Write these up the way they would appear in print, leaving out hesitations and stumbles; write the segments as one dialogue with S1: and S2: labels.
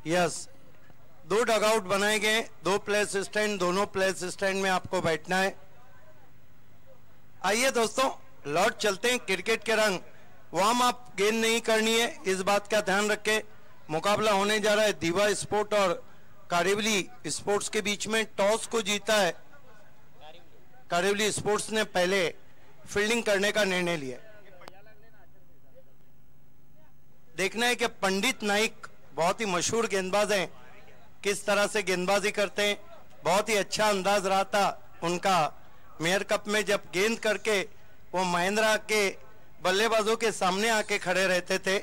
S1: Yes, 2 dugout बनाए गए, 2 place stand, दोनों प्लेस स्टैंड में आपको बैठना है। आइए दोस्तों, लौट चलते हैं क्रिकेट के रंग। वार्म अप गेंद नहीं करनी है, इस बात का ध्यान रखें। मुकाबला होने जा रहा है दीवा स्पोर्ट और कारिवली स्पोर्ट्स के बीच में। टॉस को जीता है कारिवली स्पोर्ट्स ने, पहले फील्डिंग करने का निर्णय लिया। देखना है कि पंडित नाइक बहुत ही मशहूर गेंदबाज हैं, किस तरह से गेंदबाजी करते हैं। बहुत ही अच्छा अंदाज रहा था उनका मेयर कप में, जब गेंद करके वो महिंद्रा के बल्लेबाजों के सामने आके खड़े रहते थे।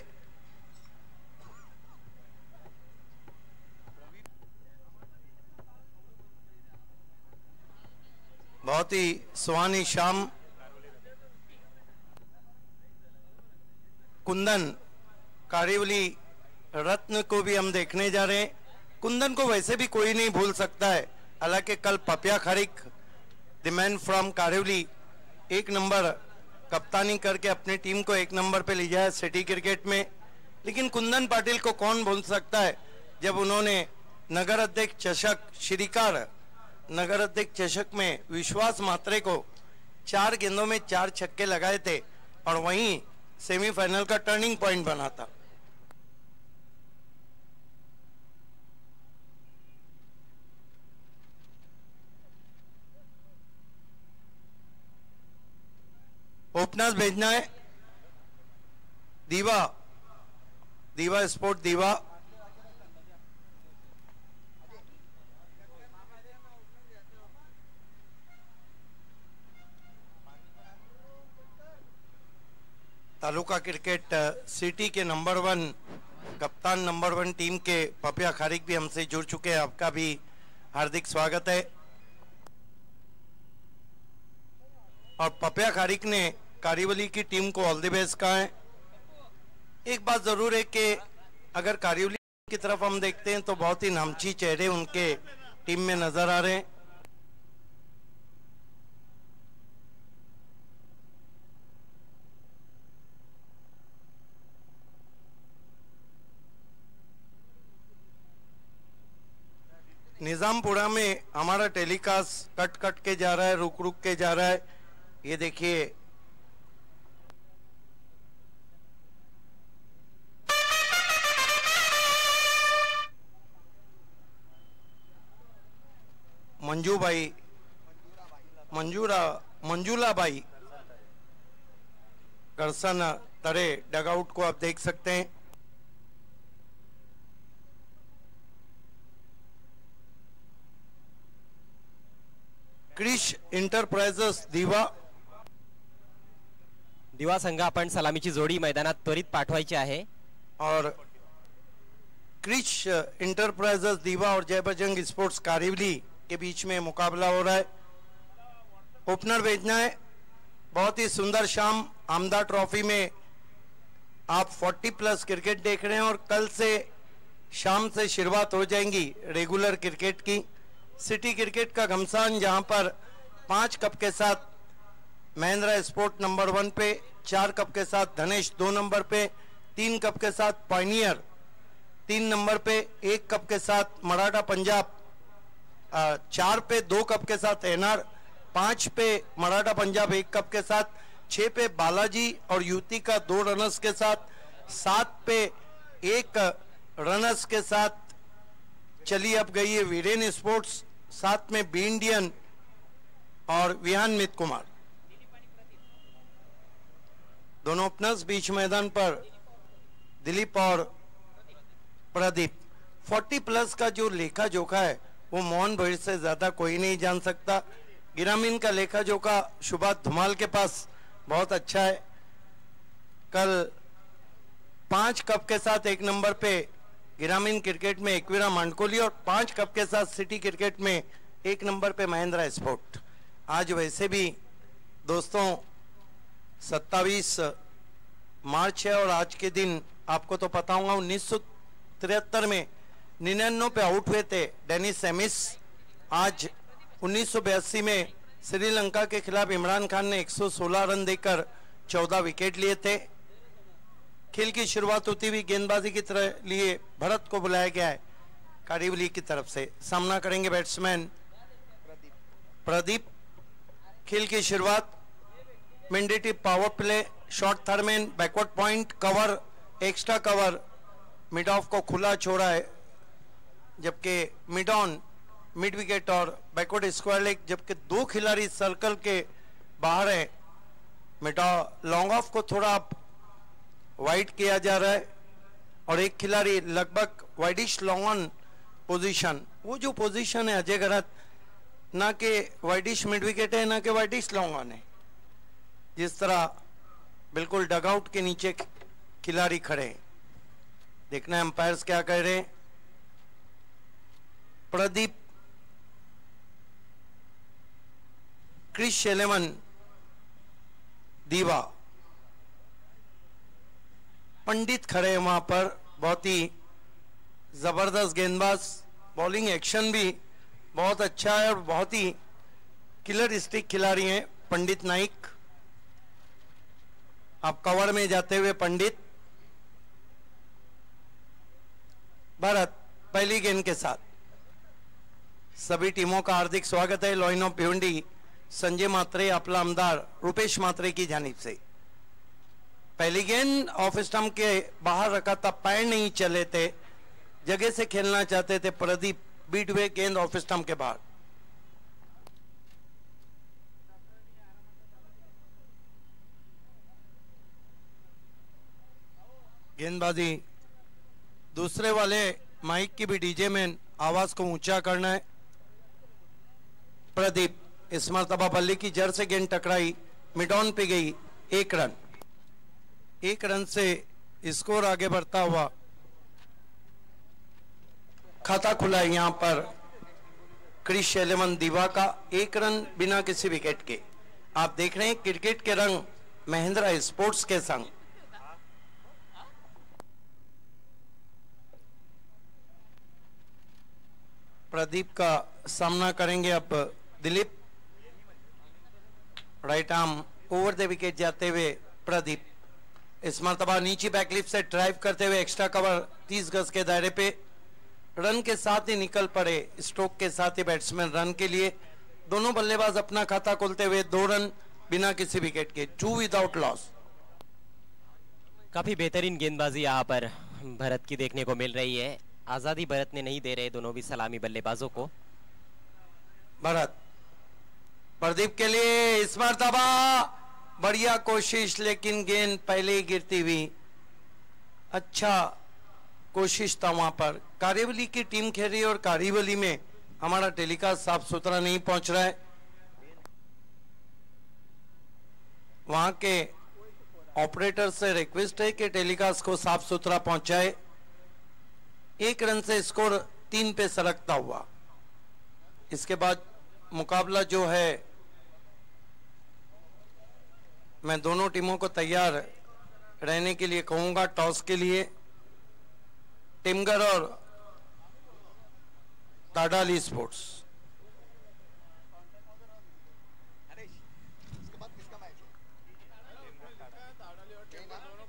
S1: बहुत ही सुहानी शाम। कुंदन कारिवली रत्न को भी हम देखने जा रहे हैं। कुंदन को वैसे भी कोई नहीं भूल सकता है, हालांकि कल पपिया खरिक द मैन फ्रॉम कारिवली 1 नंबर कप्तानी करके अपनी टीम को 1 नंबर पे ले जाया सिटी क्रिकेट में। लेकिन कुंदन पाटिल को कौन भूल सकता है जब उन्होंने नगर अध्यक्ष चषक श्रीकार नगर अध्यक्ष चषक में विश्वास मात्रे को 4 गेंदों में 4 छक्के लगाए थे और वहीं सेमीफाइनल का टर्निंग पॉइंट बना था। ओपनर्स भेजना है दीवा स्पोर्ट दीवा। तालुका क्रिकेट सिटी के नंबर 1 कप्तान, नंबर 1 टीम के पपिया खारिक भी हमसे जुड़ चुके हैं। आपका भी हार्दिक स्वागत है। और पपिया खारिक ने कारिवली की टीम को ऑल द बेस्ट कहा है। एक बात जरूर है कि अगर कारिवली की तरफ हम देखते हैं तो बहुत ही नामची चेहरे उनके टीम में नजर आ रहे हैं। निजामपुरा में हमारा टेलीकास्ट कट कट के जा रहा है, रुक रुक के जा रहा है। ये देखिए, मंजूला भाई करसन तरे डगआउट को आप देख सकते हैं। क्रिश एंटरप्राइजेस
S2: दिवा संघ आपण सलामीची जोडी मैदानात त्वरित पाठवायची आहे।
S1: और क्रिश एंटरप्राइजेस दीवा और जय बजरंग स्पोर्ट्स कारिवली के बीच में मुकाबला हो रहा है। ओपनर भेजना है। बहुत ही सुंदर शाम आमदा ट्रॉफी में आप 40+ क्रिकेट देख रहे हैं और कल से शाम से शुरुआत हो जाएंगी रेगुलर क्रिकेट की। सिटी क्रिकेट का घमसान, जहां पर 5 कप के साथ महिंद्रा स्पोर्ट नंबर 1 पे, 4 कप के साथ धनेश 2 नंबर पे, 3 कप के साथ पायनियर 3 नंबर पे, 1 कप के साथ मराठा पंजाब, 4 पे 2 कप के साथ एनआर, 5 पे मराठा पंजाब 1 कप के साथ, 6 पे बालाजी और युति का 2 रनर्स के साथ, 7 पे 1 रनर्स के साथ चली अब गई है वीरेन स्पोर्ट्स, साथ में बी इंडियन और विहान मित कुमार। दोनों ओपनर्स बीच मैदान पर दिलीप और प्रदीप। 40+ का जो लेखा जोखा है वो मोहन भैर से ज्यादा कोई नहीं जान सकता। ग्रामीण का लेखा जोखा शुभात धुमाल के पास बहुत अच्छा है। कल 5 कप के साथ 1 नंबर पे ग्रामीण क्रिकेट में एकवीरा मांडकोली और 5 कप के साथ सिटी क्रिकेट में 1 नंबर पे महिंद्रा स्पोर्ट। आज वैसे भी दोस्तों 27 मार्च है और आज के दिन आपको तो पता होगा 1973 में 99 पे आउट हुए थे डेनिस सेमिस। आज 1982 में श्रीलंका के खिलाफ इमरान खान ने 116 रन देकर 14 विकेट लिए थे। खेल की शुरुआत होती हुई गेंदबाजी की तरह लिए भरत को बुलाया गया है। कारिवली की तरफ से। सामना करेंगे बैट्समैन प्रदीप। खेल की शुरुआत mandatory power play, short third backward point, cover, extra cover, mid of को खुला छोड़ा है, जबकि मिड ऑन, मिड विकेट और बैकवर्ड स्क्वायर लेग, जबकि दो खिलाड़ी सर्कल के बाहर है। मिड लॉन्ग ऑफ को थोड़ा वाइड किया जा रहा है और एक खिलाड़ी लगभग वाइडिश लॉन्ग ऑन पोजीशन, वो जो पोजीशन है अजय गरत, ना के वाइडिश मिड विकेट है ना के वाइडिश लॉन्ग ऑन है, जिस तरह बिल्कुल डगआउट के नीचे खिलाड़ी खड़े हैं। देखना है अंपायर्स क्या कह रहे हैं। प्रदीप, क्रिस शेलेमन, दीवा, पंडित खड़े हैं वहां पर। बहुत ही जबरदस्त गेंदबाज, बॉलिंग एक्शन भी बहुत अच्छा है और बहुत ही किलर स्टिक खिलाड़ी हैं पंडित नाइक। अब कवर में जाते हुए पंडित। भारत पहली गेंद के साथ। सभी टीमों का हार्दिक स्वागत है। लाइन ऑफ भिवंडी संजय मात्रे, अपला आमदार रुपेश मात्रे की जानिब से। पहली गेंद ऑफ स्टंप के बाहर रखा था, पैर नहीं चले थे, जगह से खेलना चाहते थे प्रदीप, बीट हुए गेंद ऑफ स्टंप के बाहर। गेंदबाजी दूसरे वाले माइक की भी डीजे में आवाज को ऊंचा करना है। प्रदीप, इस मरतबा बल्ले की जड़ से गेंद टकराई, मिड ऑन पे गई, 1 रन। 1 रन से स्कोर आगे बढ़ता हुआ। खाता खुला है यहां पर क्रिस शेलेमन दीवा का, 1 रन बिना किसी विकेट के। आप देख रहे हैं क्रिकेट के रंग महिंद्रा स्पोर्ट्स के संग। प्रदीप का सामना करेंगे अब Dilip. Right arm over the wicket जाते हुए प्रदीप, इस मरतबा नीचे बैकलिप से ड्राइव करते हुए एक्स्ट्रा कवर 30 गज के दायरे पे, रन के साथ ही निकल पड़े। स्ट्रोक के साथ ही बैट्समैन रन के लिए। दोनों बल्लेबाज अपना खाता खोलते हुए 2 रन बिना किसी विकेट के, 2 विदाउट लॉस।
S2: काफी बेहतरीन गेंदबाजी यहाँ पर भरत की देखने को मिल रही है। आजादी भरत ने नहीं दे रहे दोनों भी सलामी बल्लेबाजों को।
S1: भरत प्रदीप के लिए इस मरतबा बढ़िया कोशिश, लेकिन गेंद पहले ही गिरती हुई। अच्छा कोशिश था वहां पर। कारिवली की टीम खेल रही है और कारिवली में हमारा टेलीकास्ट साफ सुथरा नहीं पहुंच रहा है। वहां के ऑपरेटर से रिक्वेस्ट है कि टेलीकास्ट को साफ सुथरा पहुंचाए। 1 रन से स्कोर 3 पे सरकता हुआ। इसके बाद मुकाबला जो है, मैं दोनों टीमों को तैयार रहने के लिए कहूंगा। टॉस के लिए टिमगर और ताडाली स्पोर्ट्स।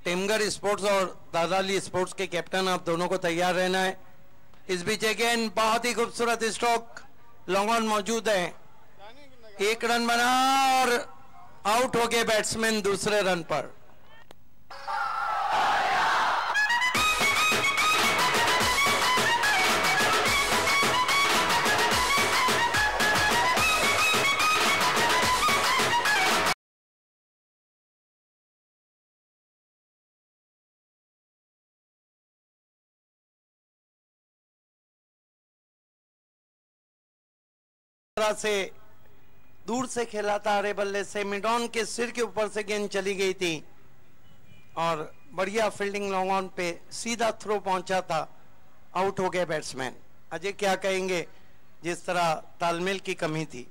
S1: टिमगर स्पोर्ट्स और ताडाली स्पोर्ट्स के कैप्टन आप दोनों को तैयार रहना है। इस बीच अगेन बहुत ही खूबसूरत स्ट्रोक, लॉन्ग ऑन मौजूद है। 1 रन बना और आउट हो गए बैट्समैन दूसरे रन पर। से दूर से खेला था हरे बल्ले से, मिड ऑन के सिर के ऊपर से गेंद चली गई थी और बढ़िया फील्डिंग लॉन्ग ऑन पे सीधा थ्रो पहुंचा था। आउट हो गए बैट्समैन। अजय क्या कहेंगे, जिस तरह तालमेल की कमी थी?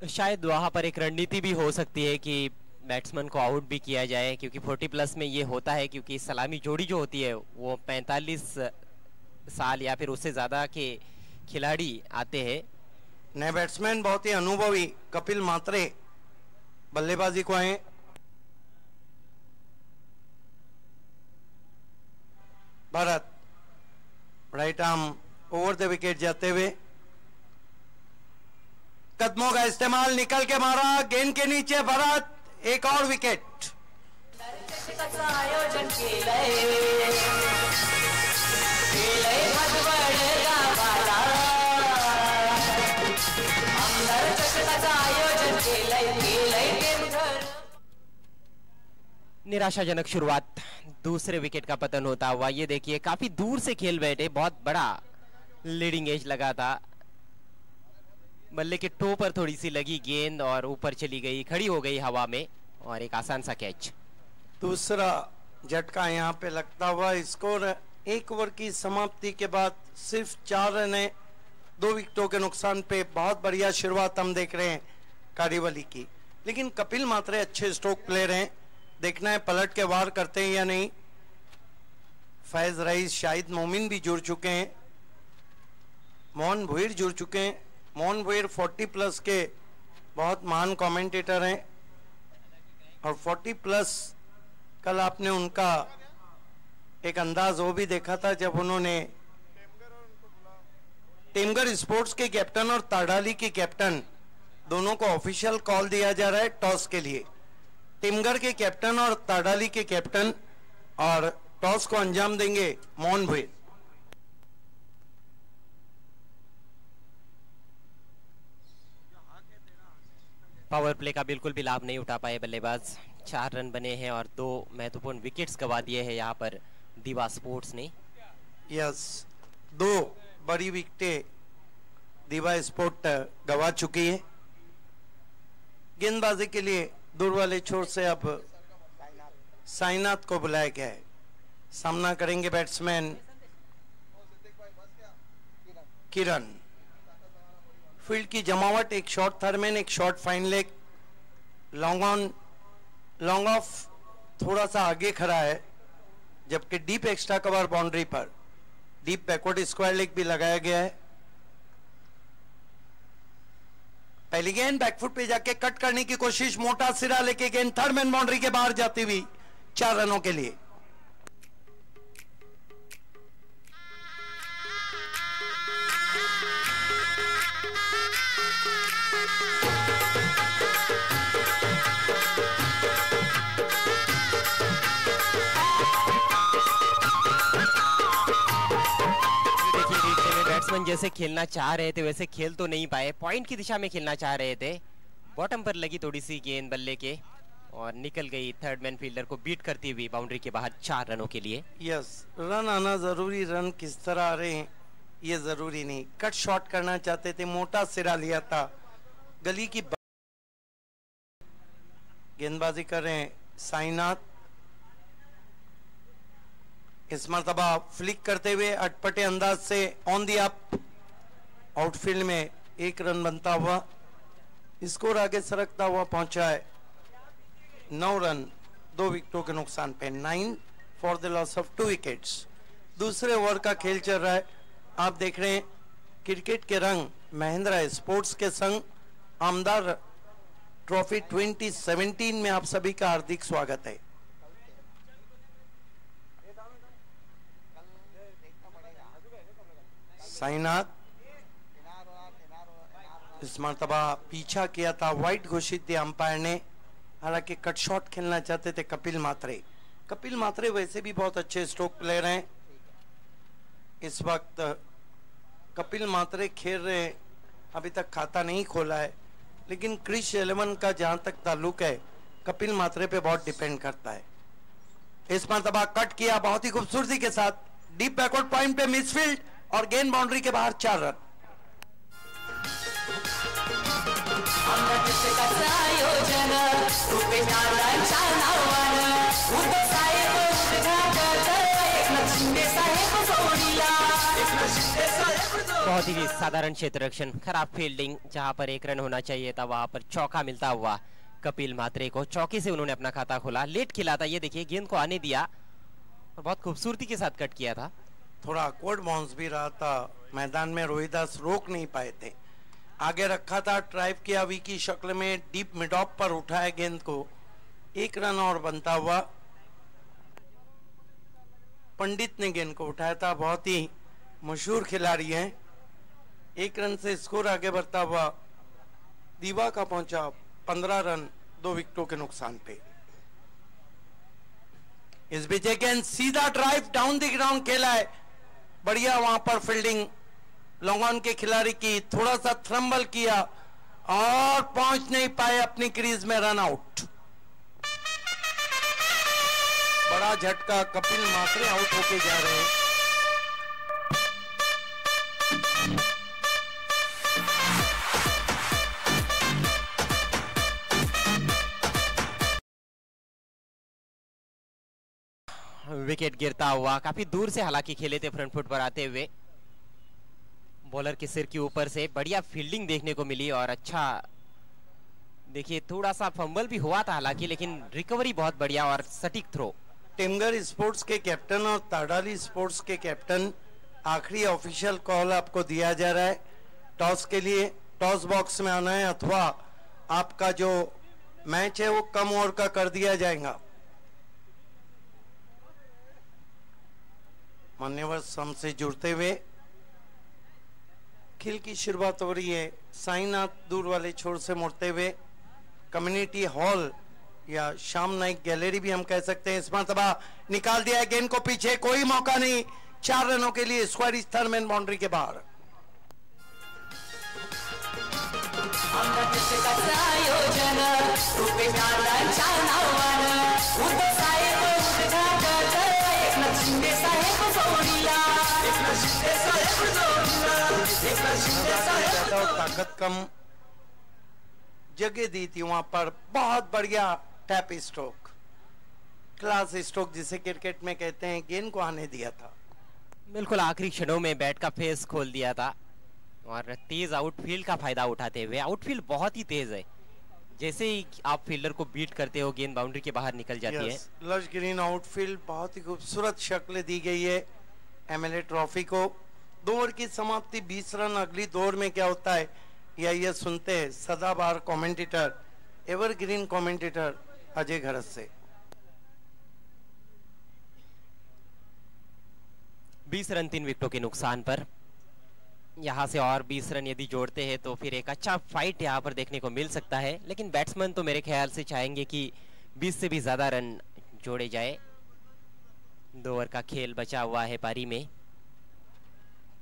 S2: शायद वहां पर एक रणनीति भी हो सकती है कि बैट्समैन को आउट भी किया जाए, क्योंकि 40 प्लस में ये होता है, क्योंकि सलामी जोड़ी जो होती है वो 45 साल या फिर उससे ज्यादा के खिलाड़ी आते हैं।
S1: नए बैट्समैन बहुत ही अनुभवी कपिल मात्रे बल्लेबाजी को आए। Bharat right arm over the wicket जाते हुए, कदमों का इस्तेमाल, निकल के मारा, गेंद के नीचे भरत, एक और विकेट।
S3: आयोजन
S2: निराशाजनक शुरुआत, दूसरे विकेट का पतन होता हुआ। ये देखिए काफी दूर से खेल बैठे, बहुत बड़ा लीडिंग एज लगा था, बल्ले के टो पर थोड़ी सी लगी गेंद और ऊपर चली गई, खड़ी हो गई हवा में और एक आसान सा कैच।
S1: दूसरा झटका यहाँ पे लगता हुआ। स्कोर 1 ओवर की समाप्ति के बाद सिर्फ 4 रन है, 2 विकेटों के नुकसान पे। बहुत बढ़िया शुरुआत हम देख रहे हैं कारीवली की, लेकिन कपिल मात्रे अच्छे स्ट्रोक प्लेयर हैं, देखना है पलट के वार करते हैं या नहीं। फैज रईस, शाहिद मोमिन भी जुड़ चुके हैं, मोहन भुईर जुड़ चुके हैं। मोहन भुईर 40 प्लस के बहुत महान कमेंटेटर हैं और 40 प्लस कल आपने उनका एक अंदाज वो भी देखा था जब उन्होंने टेमगर स्पोर्ट्स के कैप्टन और ताड़ाली के कैप्टन दोनों को ऑफिशियल कॉल दिया जा रहा है टॉस के लिए। टेमगर के कैप्टन और ताड़ाली के कैप्टन, और टॉस को अंजाम देंगे मोहन भुईर।
S2: पावर प्ले का बिल्कुल भी लाभ नहीं उठा पाए बल्लेबाज। 4 रन बने हैं और 2 महत्वपूर्ण विकेट्स गवा दिए हैं यहाँ पर दीवा स्पोर्ट्स ने।
S1: यस, 2 बड़ी विकेटें दीवा स्पोर्ट गवा चुकी है। गेंदबाजी के लिए दूर वाले छोर से अब साईनाथ को बुलाया गया है। सामना करेंगे बैट्समैन किरण। फील्ड की जमावट, एक शॉर्ट थर्मैन, एक short fine leg, long on long off थोड़ा सा आगे खड़ा है, जबकि डीप एक्स्ट्रा कवर बाउंड्री पर डीप बैकवर्ड स्क्वायर लेग भी लगाया गया है। पहली गेंद बैकफुट पे जाके कट करने की कोशिश, मोटा सिरा लेके गेंद थर्मैन बाउंड्री के बाहर जाती हुई 4 रनों के लिए।
S2: बैट्समैन जैसे खेलना चाह रहे थे वैसे खेल तो नहीं पाए, पॉइंट की दिशा में खेलना चाह रहे थे। बॉटम पर लगी थोड़ी सी गेंद बल्ले के और निकल गई थर्ड मैन फील्डर को बीट करती हुई बाउंड्री के बाहर 4 रनों के लिए।
S1: यस, रन आना जरूरी, रन किस तरह आ रहे हैं ये जरूरी नहीं। कट शॉट करना चाहते थे, मोटा सिरा लिया था, गली की गेंदबाजी कर रहे हैं साईनाथ। इस मरतबा फ्लिक करते हुए अटपटे अंदाज से ऑन दी अप, आउटफील्ड में 1 रन बनता हुआ। स्कोर आगे सरकता हुआ पहुंचा है 9 रन 2 विकेटों के नुकसान पे, 9 for the loss of 2 wickets. दूसरे ओवर का खेल चल रहा है। आप देख रहे हैं क्रिकेट के रंग महिंद्रा स्पोर्ट्स के संग आमदार ट्रॉफी 2017 में आप सभी का हार्दिक स्वागत है। साईनाथ इस मरतबा पीछा किया था, वाइट घोषित थी अंपायर ने। हालांकि कट शॉट खेलना चाहते थे कपिल मात्रे। कपिल मात्रे वैसे भी बहुत अच्छे स्ट्रोक प्लेयर हैं। इस वक्त कपिल मात्रे खेल रहे, अभी तक खाता नहीं खोला है, लेकिन क्रिश 11 का जहां तक ताल्लुक है कपिल मात्रे पे बहुत डिपेंड करता है। इस मरतबा कट किया बहुत ही खूबसूरती के साथ, डीप बैकवर्ड पॉइंट पे मिसफील्ड और गेंद बाउंड्री के बाहर 4 रन।
S2: बहुत ही साधारण क्षेत्र रक्षण, खराब फील्डिंग, जहां पर 1 रन होना चाहिए था वहां पर चौका मिलता हुआ कपिल मात्रे को। चौके से उन्होंने अपना खाता खोला, लेट खिला था, ये देखिए गेंद को आने दिया और बहुत खूबसूरती के साथ कट किया था।
S1: थोड़ा अकवर्ड बाउंस भी रहा था, मैदान में रोहिदास रोक नहीं पाए थे। आगे रखा था, ड्राइव किया वी की शक्ल में, डीप मिड ऑफ पर उठाया गेंद को, 1 रन और बनता हुआ। पंडित ने गेंद को उठाया था, बहुत ही मशहूर खिलाड़ी हैं। 1 रन से स्कोर आगे बढ़ता हुआ दीवा का पहुंचा 15 रन 2 विकेटों के नुकसान पे। इस बीच अगेन सीधा ड्राइव डाउन द ग्राउंड खेला है, बढ़िया वहां पर फील्डिंग लॉन्ग ऑन के खिलाड़ी की, थोड़ा सा थ्रम्बल किया और पहुंच नहीं पाए अपनी क्रीज में, रन आउट। बड़ा झटका, कपिल मात्रे आउट होके जा रहे हैं।
S2: विकेट गिरता हुआ, काफी दूर से हालांकि खेले थे फ्रंट फुट पर आते हुए, बॉलर के सिर के ऊपर से बढ़िया फील्डिंग देखने को मिली और अच्छा देखिए थोड़ा सा फंबल भी हुआ था हालांकि, लेकिन रिकवरी बहुत बढ़िया और सटीक थ्रो।
S1: टिमगर स्पोर्ट्स के कैप्टन और ताडाली स्पोर्ट्स के कैप्टन, आखिरी ऑफिशियल कॉल आपको दिया जा रहा है टॉस के लिए। टॉस बॉक्स में आना है अथवा आपका जो मैच है वो कम ओवर का कर दिया जाएगा। मान्यवर हमसे जुड़ते हुए खेल की शुरुआत हो रही है। साईनाथ दूर वाले छोर से मुड़ते हुए कम्युनिटी हॉल या शाम नाइक गैलरी भी हम कह सकते हैं, इस मरतबा निकाल दिया है गेंद को पीछे, कोई मौका नहीं। 4 रनों के लिए स्क्वायर थर्मैन बाउंड्री के बाहर। ताकत कम जगह दी थी वहां पर, बहुत बढ़िया टैप स्ट्रोक, क्लास स्ट्रोक जिसे क्रिकेट में कहते हैं, गेंद को आने दिया था।
S2: बिल्कुल आखिरी क्षणों में बैट का फेस खोल दिया था और तेज आउटफील्ड का फायदा उठाते हुए, आउटफील्ड बहुत ही तेज है, जैसे ही आप फील्डर को बीट करते हो गेंद बाउंड्री के बाहर निकल जाती है।
S1: लश ग्रीन आउटफील्ड, बहुत ही खूबसूरत शक्ल दी गई है एमएलए ट्रॉफी को। 2 ओवर की समाप्ति 20 रन। अगली 2 ओवर में क्या होता है या ये सुनते हैं सदाबहार कमेंटेटर, एवरग्रीन कमेंटेटर अजय घरत से।
S2: 20 रन 3 विकेटों के नुकसान पर, यहां से और 20 रन यदि जोड़ते हैं तो फिर एक अच्छा फाइट यहां पर देखने को मिल सकता है, लेकिन बैट्समैन तो मेरे ख्याल से चाहेंगे कि 20 से भी ज्यादा रन जोड़े जाए। 2 ओवर का खेल बचा हुआ है पारी में।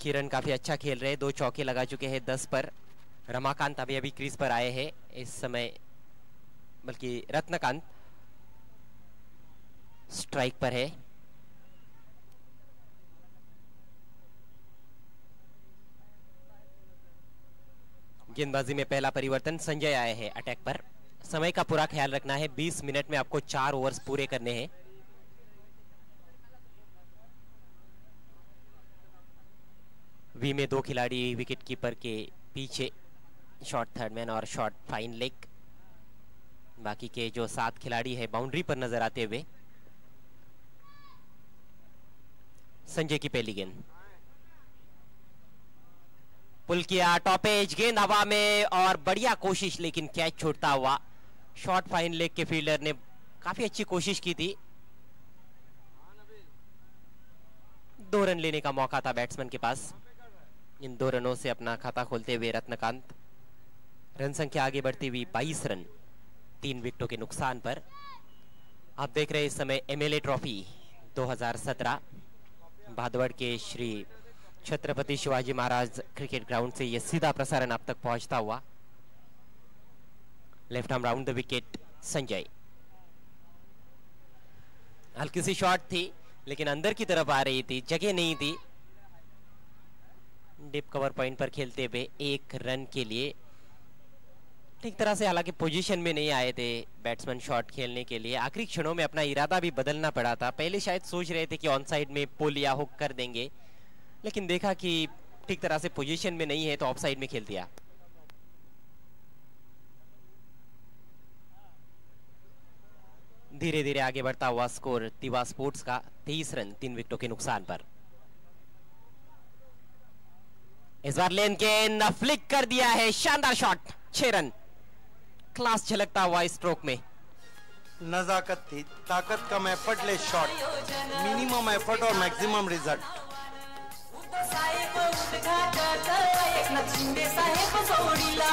S2: किरण काफी अच्छा खेल रहे, 2 चौके लगा चुके हैं 10 पर। रमाकांत अभी अभी क्रीज पर आए हैं इस समय, बल्कि रत्नकांत स्ट्राइक पर है। गेंदबाजी में पहला परिवर्तन, संजय आए हैं अटैक पर। समय का पूरा ख्याल रखना है, 20 मिनट में आपको 4 ओवर्स पूरे करने हैं। वी में 2 खिलाड़ी विकेट कीपर के पीछे, शॉर्ट थर्डमैन और शॉर्ट फाइन लेग। बाकी के जो 7 खिलाड़ी है बाउंड्री पर नजर आते हुए। संजय की पहली गेंद, पुल किया, टॉप एज, गेंद हवा में और बढ़िया कोशिश, लेकिन कैच छूटता हुआ। शॉर्ट फाइन लेग के फील्डर ने काफी अच्छी कोशिश की थी। 2 रन लेने का मौका था बैट्समैन के पास। इन 2 रनों से अपना खाता खोलते हुए रत्नकांत, रन संख्या आगे बढ़ती हुई 22 रन 3 विकेटों के नुकसान पर। आप देख रहे हैं इस समय एमएलए ट्रॉफी 2017 भादवड़ के श्री छत्रपति शिवाजी महाराज क्रिकेट ग्राउंड से ये सीधा प्रसारण आप तक पहुंचता हुआ। Left arm round the wicket Sanjay, हल्की सी शॉट थी लेकिन अंदर की तरफ आ रही थी, जगह नहीं थी। डिप कवर पॉइंट पर खेलते हुए 1 रन के लिए ठीक तरह से, हालांकि पोजीशन में नहीं आए थे बैट्समैन शॉट खेलने के लिए। आखिरी क्षणों में अपना इरादा भी बदलना पड़ा था। पहले शायद सोच रहे थे कि ऑन साइड में पुल या हुक कर देंगे, लेकिन देखा कि ठीक तरह से पोजीशन में नहीं है तो ऑफ साइड में खेल दिया। धीरे धीरे आगे बढ़ता हुआ स्कोर दीवा स्पोर्ट्स का 23 रन 3 विकेटों के नुकसान पर। इस बार लेन गेंद फ्लिक कर दिया है, शानदार शॉट, 6 रन। क्लास झलकता हुआ स्ट्रोक में।
S1: नजाकत थी, ताकत कम, एफर्टलेस शॉट, मिनिमम एफर्ट और मैक्सिमम रिजल्ट।
S3: घाटात एकनाथ शिंदे साहेब जोडीला,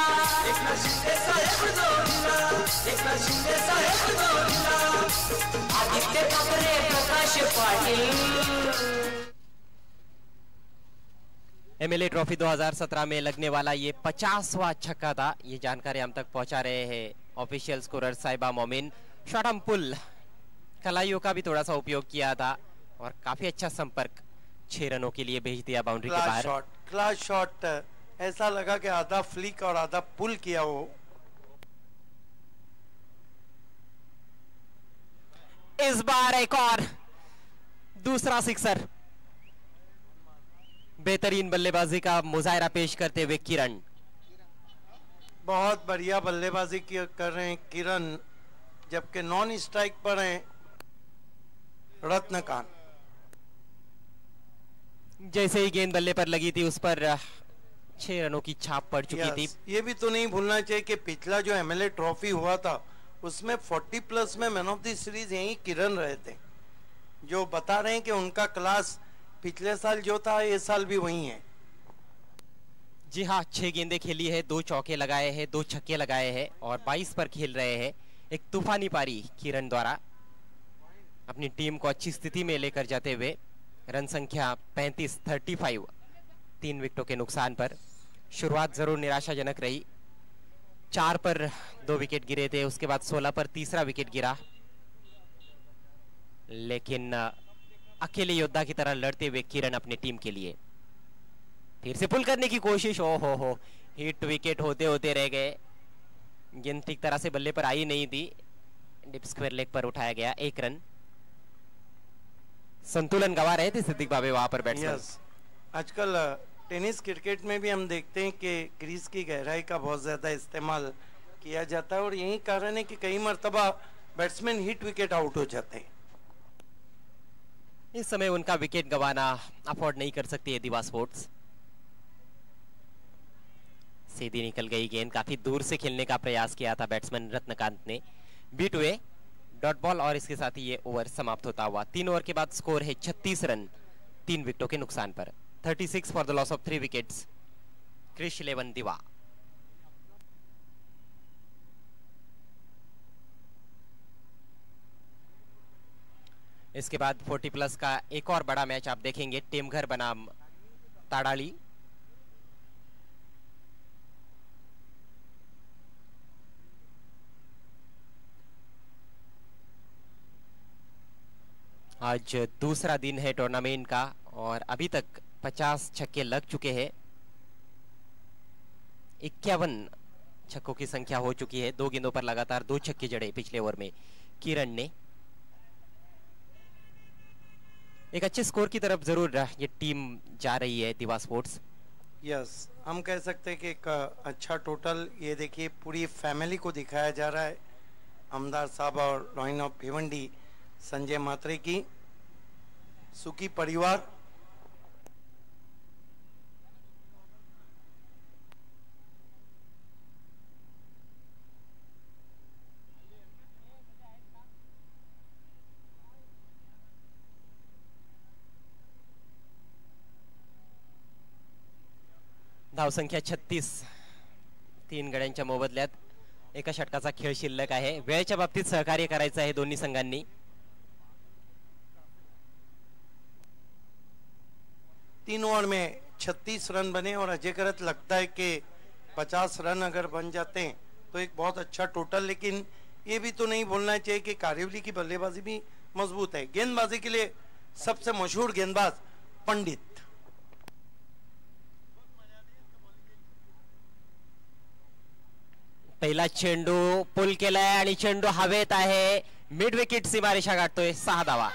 S3: एकनाथ शिंदे साहेब जोडीला, एकनाथ शिंदे साहेब जोडीला, आदित्य ठाकरे प्रकाश पाटील।
S2: एमएलए ट्रॉफी 2017 में लगने वाला ये 50वां छक्का था। ये जानकारी हम तक पहुंचा रहे हैं ऑफिशियल स्कोरर साहिबा मोमिन। शॉर्ट पुल कलाइयों का भी थोड़ा सा उपयोग किया था और काफी अच्छा संपर्क 6 रनों के लिए भेज दिया बाउंड्री के बाहर।
S1: क्लास शॉट, ऐसा लगा कि आधा फ्लिक और आधा पुल किया हो।
S2: इस बार एक और दूसरा सिक्सर। बेहतरीन बल्लेबाजी का मुजाहरा पेश करते हुए किरण।
S1: बहुत बढ़िया बल्लेबाजी कर रहे हैं किरण, जबकि नॉन स्ट्राइक पर हैं रत्नकांत।
S2: जैसे ही गेंद बल्ले पर लगी थी उस पर 6 रनों की छाप पड़ चुकी थी।
S1: ये भी तो नहीं भूलना चाहिए कि पिछला जो एमएलए ट्रॉफी हुआ था उसमें 40+ में मैन ऑफ द सीरीज यही किरण रहे थे, जो बता रहे हैं कि उनका क्लास पिछले साल जो था इस साल भी वही है।
S2: जी हाँ, 6 गेंदें खेली है, 2 चौके लगाए हैं, 2 छक्के लगाए हैं और 22 पर खेल रहे हैं। एक तूफानी पारी किरण द्वारा अपनी टीम को अच्छी स्थिति में लेकर जाते हुए। रन संख्या 35 3 विकेटों के नुकसान पर। शुरुआत जरूर निराशाजनक रही। 4 पर 2 विकेट गिरे थे, उसके बाद 16 पर तीसरा विकेट गिरा, लेकिन अकेले योद्धा की तरह लड़ते हुए किरण अपनी टीम के लिए फिर से पुल करने की कोशिश। ओ हो, हिट विकेट होते होते रह गए। गेंद ठीक तरह से बल्ले पर आई नहीं थी, डिप स्क्वायर लेग पर उठाया गया। 1 रन। संतुलन गवा रहे थे सिद्दीक बाबे वहां पर बैट्समैन।
S1: आजकल टेनिस क्रिकेट में भी हम देखते हैं कि क्रीज की गहराई का बहुत ज्यादा इस्तेमाल किया जाता है और यही कारण है कि कई मर्तबा बैट्समैन हिट विकेट आउट हो जाते हैं।
S2: इस समय उनका विकेट गंवाना अफोर्ड नहीं कर सकती है दिवा स्पोर्ट्स। सीधी निकल गई गेंद, काफी दूर से खेलने का प्रयास किया था बैट्समैन रत्नकांत ने। बीट हुए डॉट बॉल और इसके साथ ही ये ओवर समाप्त होता हुआ। 3 ओवर के बाद स्कोर है 36 रन 3 विकेटों के नुकसान पर। 36 for the loss of 3 wickets. क्रिश 11 दिवा। इसके बाद 40+ का एक और बड़ा मैच आप देखेंगे, टेमघर बनाम ताड़ाली। आज दूसरा दिन है टूर्नामेंट का और अभी तक 50 छक्के लग चुके हैं। 51 छक्कों की संख्या हो चुकी है। 2 गेंदों पर लगातार 2 छक्के जड़े पिछले ओवर में किरण ने। एक अच्छे स्कोर की तरफ जरूर ये टीम जा रही है दिवा स्पोर्ट्स।
S1: यस, हम कह सकते हैं कि एक अच्छा टोटल। ये देखिए पूरी फैमिली को दिखाया जा रहा है, अमदार साहब और लाइन ऑफ भिवंडी संजय मात्रे की, सुखी परिवार।
S2: धाव संख्या 36, 3 गड्यांच्या मोबदल्यात एका षटकाचा खेळ शिल्लक आहे। वेळेच्या बाबतीत सहकार्य करायचं आहे दोन्ही संघांनी।
S1: 3 ओवर में 36 रन बने और अजय करत लगता है कि 50 रन अगर बन जाते हैं तो एक बहुत अच्छा टोटल। लेकिन ये भी तो नहीं भूलना चाहिए कि कारिवली की बल्लेबाजी भी मजबूत है। गेंदबाजी के लिए सबसे मशहूर गेंदबाज पंडित।
S2: पहिला चेंडू पुल केलाय आणि चेंडू हवेत आहे। मिड विकेट सीमारेषा गाठतोय। 6 धावा।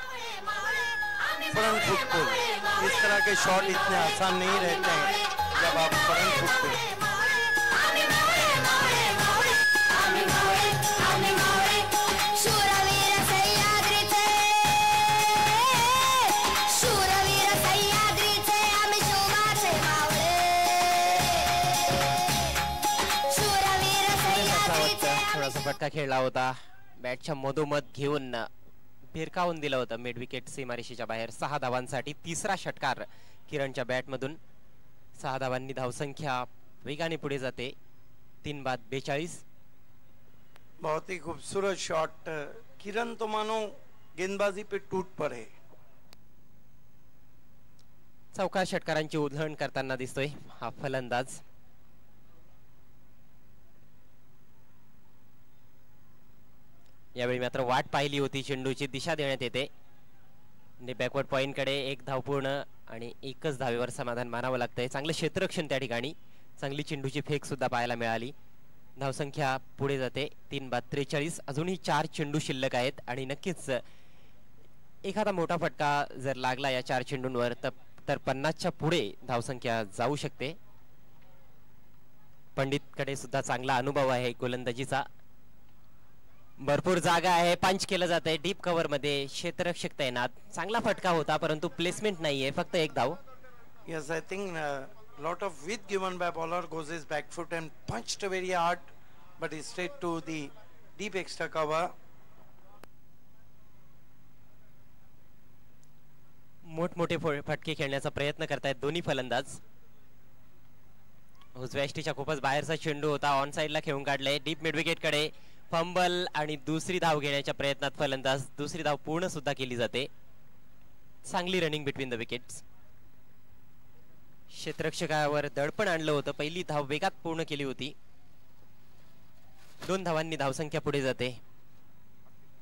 S1: फ्रंट फुट पुल, इस तरह के शॉट इतने आसान नहीं रहते हैं जब आप फ्रंट फुट पे।
S2: थोडासा फटका खेळला होता, बॅटच्या मधोमध घेऊन भिरकावून दिलं होतं मिड विकेट सीमारेषेच्या बाहेर। 6 धावांसाठी तिसरा षटकार किरणच्या बॅटमधून। 6 धावांनी धावसंख्या वेगाने पुढे जाते. 3 बाद 42.
S1: बहुत ही खूबसूरत शॉट. किरण तो मानो गेंदबाजी पे टूट पड़े.
S2: चौकार षटकारांची उधळण करताना दिसतोय हा फलंदाज. यावेळी मात्र वाट पाहिली होती, चेंडूची दिशा देण्यात येते. बॅकवर्ड पॉइंट कडे एक धाव पूर्ण आणि एकच धावेवर समाधान मानावं लागतंय. चांगलं क्षेत्ररक्षण त्या ठिकाणी. चांगली चेंडूची फेक सुद्धा पाहायला मिळाली. धावसंख्या पुढे जाते. 3 बाद 43. अजूनही 4 चेंडू शिल्लक आहेत आणि नक्कीच एखादा मोठा फटका जर लागला या 4 चेंडूंवर तर 50च्या पुढे धावसंख्या जाऊ शकते. पंडित कडे सुद्धा चांगला अनुभव आहे गोलंदाजीचा. भरपूर जागा आहे. पंच केलं जात आहे डीप कव्हर मध्ये. क्षेत्ररक्षक तैनात. चांगला फटका होता परंतु प्लेसमेंट नाहीये. फक्त एक धाव.
S1: Yes, I think lot of width given by bowler goes his back foot and punched very hard, but he straight to the deep extra cover.
S2: मोठमोठे फटके खेळण्याचा प्रयत्न करतायत दोन्ही फलंदाज. उजव्या यष्टीच्या खूपच बाहेरचा चेंडू होता. ऑन साइडला खेळून काढले. डीप मिड विकेट कडे फंबल आणि दुसरी धाव घेण्याच्या प्रयत्नात फलंदाज. दुसरी धाव पूर्ण सुद्धा केली जाते. चांगली रनिंग बिटवीन द विकेट्स. क्षेत्ररक्षकावर दडपण आणलं होतं. पहिली धाव वेगात पूर्ण केली होती. 2 धावांनी धावसंख्या पुढे जाते.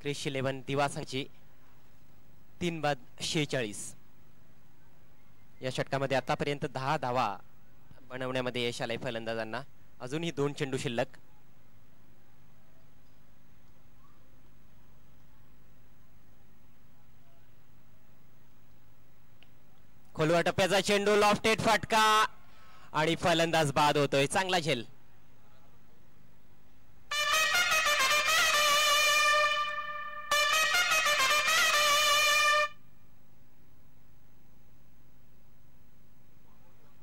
S2: क्रिश 11 दिवा संघाची. 3 बाद 46. या षटकामध्ये आतापर्यंत 10 धावा बनवण्यामध्ये यश आलंय फलंदाजांना. अजूनही 2 चेंडू शिल्लक. खोलवा टप्प्याचा चेंडू. लॉफ्टेड फटका आणि फलंदाज बाद होतोय. चांगला झेल.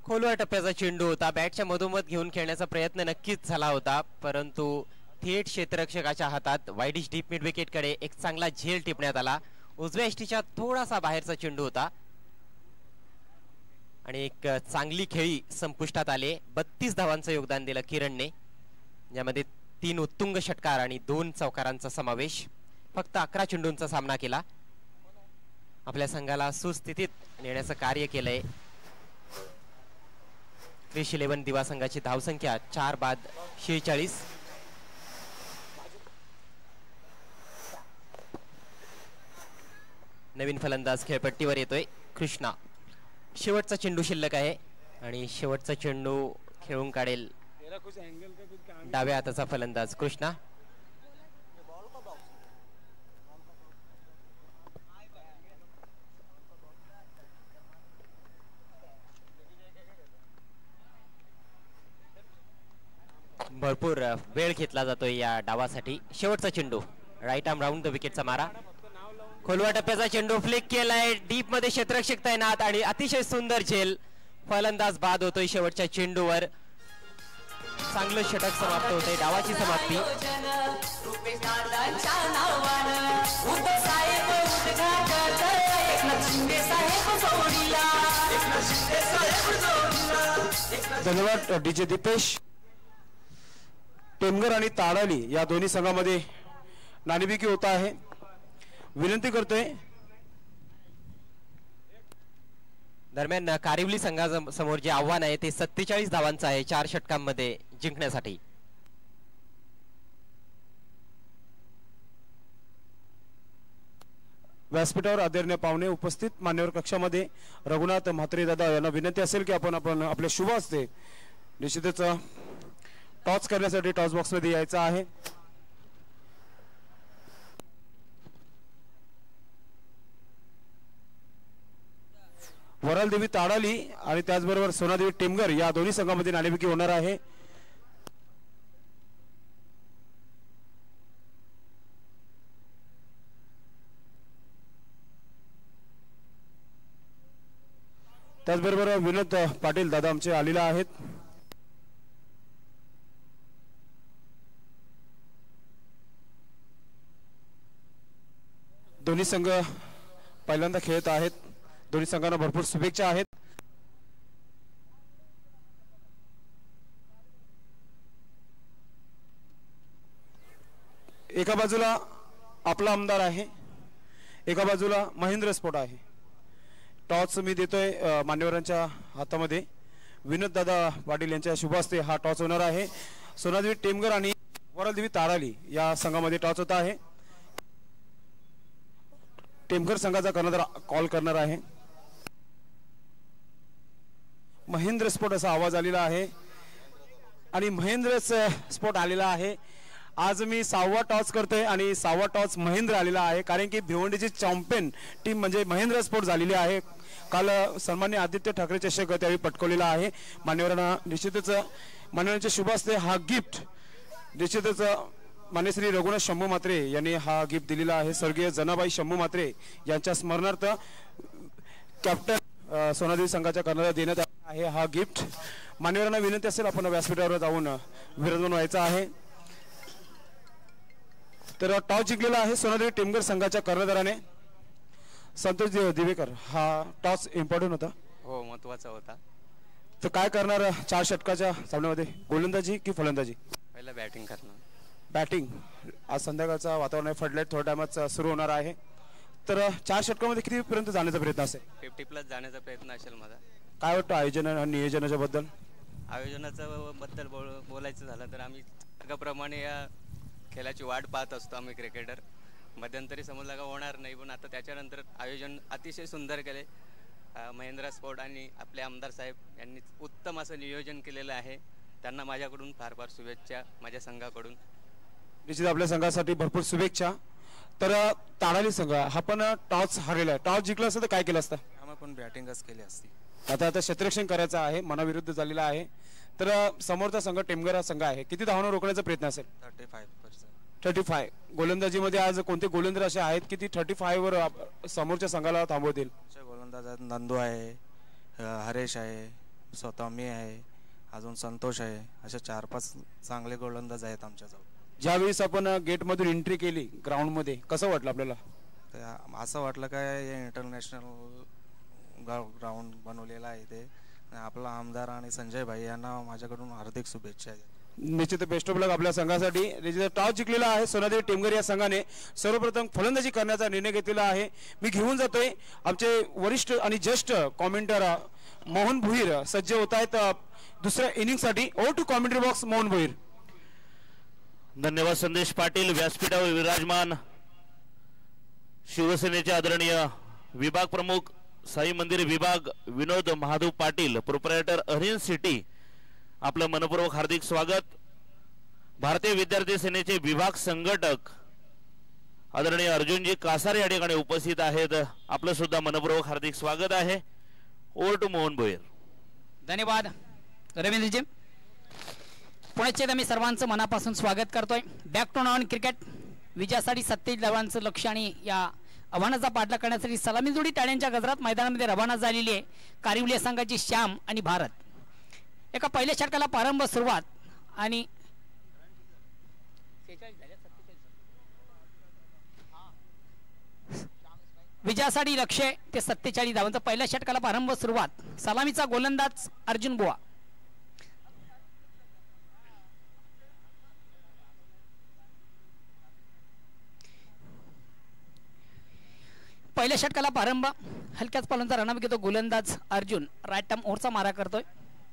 S2: खोलवा टप्प्याचा चेंडू होता. बॅटच्या मधोमध घेऊन खेळण्याचा प्रयत्न नक्कीच झाला होता परंतु थेट क्षेत्ररक्षकाच्या हातात वाईडिश डीप मिड विकेट कडे एक चांगला झेल टिपण्यात आला. उजव्या यष्टीच्या थोडासा बाहेरचा चेंडू होता आणि एक चांगली खेळी संपुष्टात आले. 32 धावांचं योगदान दिलं किरणने. यामध्ये 3 उत्तुंग षटकार आणि 2 चौकारांचा समावेश. फक्त 11 चेंडूंचा सामना केला. आपल्या संघाला सुस्थितीत नेण्याचं कार्य केलंय. क्रिश 11 दिवा संघाची धावसंख्या 4 बाद 46. नवीन फलंदाज खेळपट्टीवर येतोय कृष्णा. शेवटचा चेंडू शिल्लक आहे आणि शेवटचा चेंडू खेळून काढेल डाव्या हाताचा फलंदाज कृष्णा. भरपूर वेळ घेतला जातोय या डावासाठी. शेवटचा चेंडू राईट आर्म राऊंड द विकेटचा मारा. खोलवा टप्प्याचा चेंडू फ्लिक केलाय. डीप मध्ये क्षेत्ररक्षक तैनात आणि अतिशय सुंदर झेल. फलंदाज बाद होतोय शेवटच्या चेंडूवर. चांगलं षटक समाप्त होतंय. डावाची समाप्ती.
S4: धन्यवाद डीजे दीपेश. टेमगर आणि ताडाली या दोन्ही संघामध्ये नाणेफेकी होत आहे. विनंती करतोय
S2: दरम्यान कारिवली संघासमोर जे आव्हान आहे ते 47 धावांचं आहे 4 षटकांमध्ये जिंकण्यासाठी.
S4: व्यासपीठावर आदरणीय पाहुणे उपस्थित मान्यवर कक्षामध्ये रघुनाथ म्हात्रे दादा यांना विनंती असेल की आपण आपले शुभ हस्ते निश्चितच टॉस करण्यासाठी टॉस बॉक्स मध्ये यायचं आहे. वरालदेवी ताडाली आणि त्याचबरोबर सोनादेवी टेमगर या दोन्ही संघामध्ये नाणेफेकी होणार आहे. त्याचबरोबर विनोद पाटील दादा आमचे आलेले आहेत. दोन्ही संघ पहिल्यांदा खेळत आहेत. दोन्ही संघांना भरपूर शुभेच्छा आहेत. एका बाजूला आपला आमदार आहे, एका बाजूला महेंद्र स्पोर्ट आहे. टॉस मी देतोय मान्यवरांच्या हातामध्ये. विनोद दादा पाटील यांच्या शुभ हस्ते हा टॉस होणार आहे. सोनादेवी टेमगर आणि वरदेवी ताराली या संघामध्ये टॉस होता आहे. टेमगर संघाचा कर्णधार कॉल करणार आहे. महेंद्र स्पोर्ट असा आवाज आलेला आहे आणि महेंद्र स्पोर्ट आलेला आहे. आज मी 6वा टॉस करतोय आणि 6वा टॉस महेंद्र आलेला आहे, कारण की भिवंडीची चॅम्पियन टीम म्हणजे महेंद्र स्पोर्ट झालेली आहे. काल सन्मान्य आदित्य ठाकरे चषक त्यावेळी पटकवलेला आहे. मान्यवरांना निश्चितच मान्यवरांच्या शुभ हस्ते हा गिफ्ट निश्चितच मान्य श्री रघुनाथ शंभू म्हात्रे यांनी हा गिफ्ट दिलेला आहे. स्वर्गीय जनाबाई शंभू म्हात्रे यांच्या स्मरणार्थ कॅप्टन सोनादेवी संघाच्या कर्णधार देण्यात आला आहे हा गिफ्ट. मान्यवरांना विनंती असेल आपण व्यासपीठावर जाऊन विराजमान व्हायचा आहे. तर टॉस जिंकलेला आहे सोनादेवी टेमगर संघाच्या कर्णधाराने. संतोष दिवेकर, हा टॉस इम्पॉर्टंट होता.
S5: हो, महत्वाचा होता.
S4: तर काय करणार 4 षटकाच्या सामन्यामध्ये, गोलंदाजी की फलंदाजी?
S5: पहिला बॅटिंग करणार.
S4: बॅटिंग. आज संध्याकाळचा वातावरण आहे, फ्लडलाईट थोड्या टायमात सुरू होणार आहे. तर 4 षटकामध्ये कितीपर्यंत जाण्याचा प्रयत्न असेल?
S5: 50+ जाण्याचा प्रयत्न असेल माझा.
S4: काय वाटतं आयोजन आणि नियोजनाच्या बद्दल?
S5: आयोजनाचं बद्दल बोलायचं झालं तर आम्ही सारख्याप्रमाणे या खेळाची वाट पाहत असतो आम्ही क्रिकेटर. मध्यंतरी समजला का होणार नाही, पण आता त्याच्यानंतर आयोजन अतिशय सुंदर केले. महेंद्र स्पोर्ट आणि आपले आमदार साहेब यांनी उत्तम असं नियोजन केलेलं आहे. त्यांना माझ्याकडून फार फार शुभेच्छा, माझ्या संघाकडून.
S4: निश्चित आपल्या संघासाठी भरपूर शुभेच्छा. तर ताडाली संघ हा पण टॉस हरलेला आहे. टॉस जिंकला असतं तर काय केलं असतं?
S5: आम्ही पण बॅटिंगच केली असती.
S4: आता क्षेत्ररक्षण करायचं आहे, मनाविरुद्ध झालेला आहे. तर समोरचा संघ टेमगर हा संघ आहे, किती धावणं रोखण्याचा प्रयत्न असेल? 35. गोलंदाजीमध्ये आज कोणते गोलंदाज असे आहेत की ती 35 वर समोरच्या संघाला थांबवतील?
S6: गोलंदाजात नंदू आहे, हरेश आहे, स्वतः मी आहे, अजून संतोष आहे. असे 4-5 चांगले गोलंदाज आहेत आमच्याजवळ.
S4: ज्यावेळेस आपण गेटमधून एंट्री केली ग्राउंडमध्ये, कसं वाटलं आपल्याला?
S6: असं वाटलं काय इंटरनॅशनल ग्राउंड बनवलेला आहे ते. आपला आमदार आणि संजय भाई यांना माझ्याकडून हार्दिक शुभेच्छा.
S4: निश्चित बेस्ट ऑफ लक आपल्या संघासाठी. टॉस जिंकलेला आहे सोनादेवी टेमगर या संघाने. सर्वप्रथम फलंदाजी करण्याचा निर्णय घेतलेला आहे. मी घेऊन जातोय आमचे वरिष्ठ आणि ज्येष्ठ कॉमेंटर मोहन भोईर सज्ज होत आहेत दुसऱ्या इनिंगसाठी. Over to commentary box Mohan Bhoir.
S7: धन्यवाद संदेश पाटील. व्यासपीठावर विराजमान शिवसेनेचे आदरणीय विभाग प्रमुख साई मंदिर विभाग विनोद महादेव पाटील, प्रोप्रायटर अरिहंत सिटी, आपलं मनपूर्वक हार्दिक स्वागत. भारतीय विद्यार्थी सेनेचे विभाग संघटक आदरणीय अर्जुनजी कासारे या ठिकाणी उपस्थित आहेत. आपलं सुद्धा मनपूर्वक हार्दिक स्वागत आहे. Over to Mohan Bhoir.
S8: धन्यवाद रवींद्रजी. पुण्याचे मी सर्वांचं मनापासून स्वागत करतोय. Back to non cricket. विजयासाठी 27 धावांचं लक्ष आणि या आव्हानाचा पाठलाग करण्यासाठी सलामी जोडी टाळ्यांच्या गजरात मैदानामध्ये रवाना झालेली आहे. कारिवली संघाची श्याम आणि भारत. एका पहिल्या षटकाला प्रारंभ सुरुवात आणि विजयासाठी लक्ष ते 47 धावांचा पहिल्या षटकाला प्रारंभ सुरुवात. सलामीचा गोलंदाज अर्जुन बुवा. पहिल्या षटकाला प्रारंभ. हलक्याच पालनचा रनआउट घेतो गोलंदाज अर्जुन. राईट टर्म ओव्हरचा मारा करतोय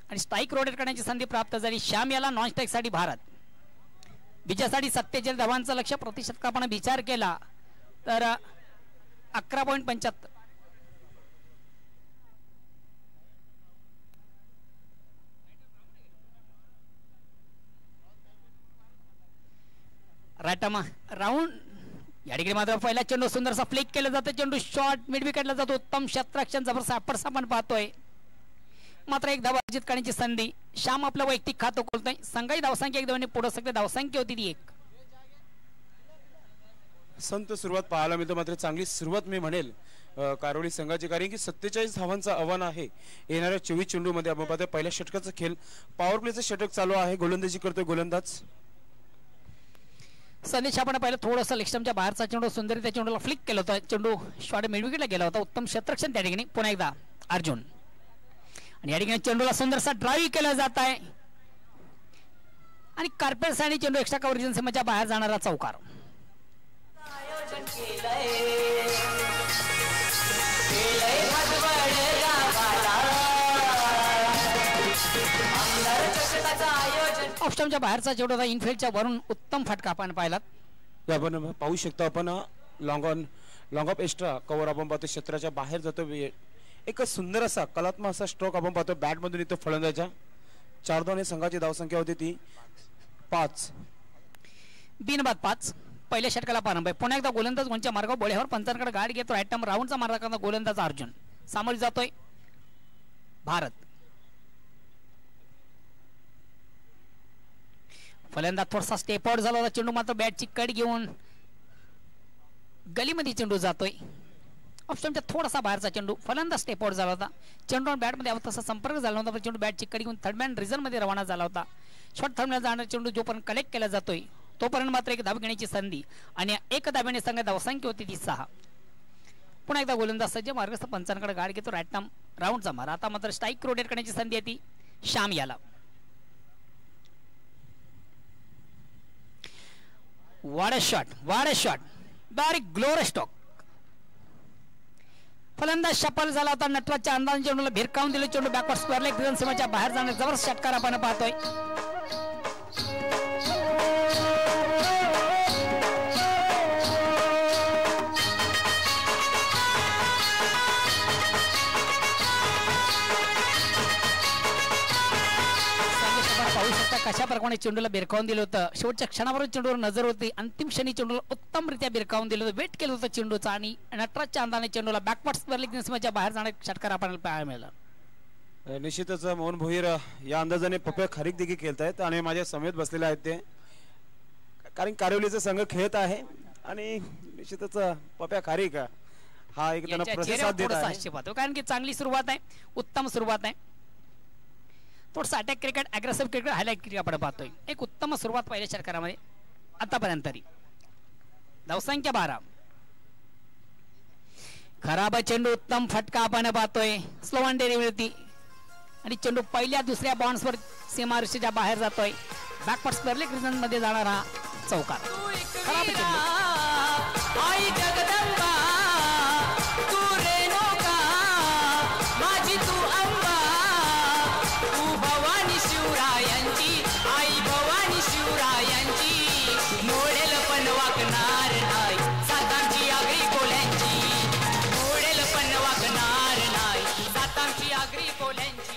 S8: आणि स्ट्राईक रोटेट करण्याची संधी प्राप्त झाली. श्याम याला नॉन स्ट्राईक साठी भारत. विजयासाठी 47 धावांचं लक्ष. प्रतिशतकापणे विचार केला तर 11.75. राईट टर्म राऊंड. या ठिकाणी मात्र पहिला चेंडू सुंदरसा फ्लिक केला जातो. चेंडू शॉर्ट मिड विकेटला जातो. उत्तम क्षेत्ररक्षण जबरदस्त आपरस आपण पाहतोय. मात्र एक धाव अर्जित करण्याची संधी. श्याम आपलं वैयक्तिक खातं खोलतोय. संघाची धावसंख्या 1 धावांनी पुढे सकते. धावसंख्या होती ती 1.
S4: संत सुरुवात पाहायला मिळतो. मात्र चांगली सुरुवात मी म्हणेल कारोली संघाची, कारण की 47 धावांचं आव्हान आहे येणाऱ्या 24 चेंडूमध्ये. आपण पाहतोय पहिल्या षटकाचा खेळ. पॉवर प्लेचं षटक चालू आहे. गोलंदाजी करतोय गोलंदाज
S8: संदेश. आपण पहिलं थोडंसं लेक्स्टमच्या बाहेरचा चेंडू सुंदर त्या चेंडूला फ्लिक केला होता. चेंडू शॉर्ट मिड विकेटला गेला होता. उत्तम क्षेत्ररक्षण त्या ठिकाणी. पुन्हा एकदा अर्जुन आणि या ठिकाणी चेंडूला सुंदरसा ड्राईव्ह केला जात आहे आणि कार्पेट्स आणि चेंडू एक्स्ट्रा कव्हरेज सीमेच्या बाहेर जाणारा चौकार.
S3: आयोजन केलंय भगवड गावाला आमदार चषकाचं आयोजन.
S8: ऑफस्टमच्या बाहेरचा चेंडू होता इनफिल्डच्या वरून उत्तम फटका आपण पाहिलात.
S4: आपण पाहू शकतो आपण लॉंग ऑफ एक्स्ट्रा कव्हर आपण पाहतो क्षेत्राच्या बाहेर जातो. एक सुंदर असा कलात्मक असा स्ट्रोक आपण पाहतो बॅट मधून इथं फलंदाच्या 4 धावांनी संघाची धावसंख्या होती ती 5.
S8: बिनबाद 5. पहिल्या षटकाला प्रारंभ आहे. पुन्हा एकदा गोलंदाज गोलच्या मार्गावर बोळ्यावर पंचांकडे गाडी घेतो. राईट टर्म राऊंडचा मार्ग करता गोलंदाज अर्जुन सामोरी जातोय भारत. फलंदाज थोडासा स्टेप आउट झाला होता. चेंडू मात्र बॅटची कट घेऊन गलीमध्ये चेंडू जातोय. ऑप्शनच्या थोडासा बाहेरचा चेंडू. फलंदाज स्टेप आउट झाला होता. चेंडू बॅटमध्ये तसा संपर्क झाला होता. चेंडू बॅटची कट घेऊन थर्डमॅन रिझनमध्ये रवाना झाला होता. शॉर्ट थर्डमॅन जाणारा चेंडू जोपर्यंत कलेक्ट केला जातोय तोपर्यंत मात्र एक धाव घेण्याची संधी आणि एक धाब्याने संघ धावसंख्या होती ती 6. पुन्हा एकदा गोलंदाज सज्ज मार्गस्थ पंचांकडे गाडी घेतो. राईट टर्म राऊंडचा मार. आता मात्र स्ट्राईक रोटेट करण्याची संधी आहे ती श्याम याला. वाड शॉट बारीक ग्लोर स्टॉक. फलंदाज सफल झाला होता. नटराजच्या अंदाज चेंडूला भिरकावून दिले. चेंडू बॅकवर्ड स्क्वेअर लेग डिझाईन सीमेच्या बाहेर जाणे जबरदस्त षटकार आपण पाहतोय. पाहू शकता कशा प्रकारे चेंडूला भिरकावून दिलं होतं. शेवटच्या क्षणावर चेंडूवर नजर होती. अंतिम क्षणी चेंडूला उत्तमरित्या भिरकावून दिलं होतं. वेट केलं होतं चेंडूचा आणि नटराजच्या अंदाने चेंडूला बॅकवर्ड स्क्वेअर लेग सीमेच्या बाहेर जाणे षटकार आपल्याला पाहायला मिळाला.
S4: निश्चितच मोहन भोईर या अंदाजाने पप्या खारीक देखील खेळतायत आणि माझ्या समेत बसलेले आहेत ते, कारण कारिवलीचा संघ खेळत आहे आणि निश्चितच पप्या खारीक हा एक त्यांना प्रतिसाद देत आहे.
S8: कारण की चांगली सुरुवात आहे. उत्तम सुरुवात आहे. थोडंसं attack cricket aggressive cricket highlight cricket आपण पाहतोय. एक उत्तम सुरुवात पहिल्या षटकारामध्ये आतापर्यंत तरी. धावसंख्या 12. खराब चेंडू उत्तम फटका आपण पाहतोय. स्लो ऑन डेरिव्हेटी आणि चेंडू पहिल्या दुसऱ्या बाउन्सवर सीमारेषेच्या बाहेर जातोय. बॅकवर्ड स्क्वेअर लेग रिजन मध्ये जाणारा चौकार. खराब चेंडू.
S3: आई जगदंबा तू रेणुका माझी तू अंबा तू भवानी शिवरायांची आई भवानी शिवरायांची मोडेल पण वाकणार नाही सातारची आगरी कोल्यांची मोडेल पण वाकणार नाही सातारची आगरी कोल्यांची.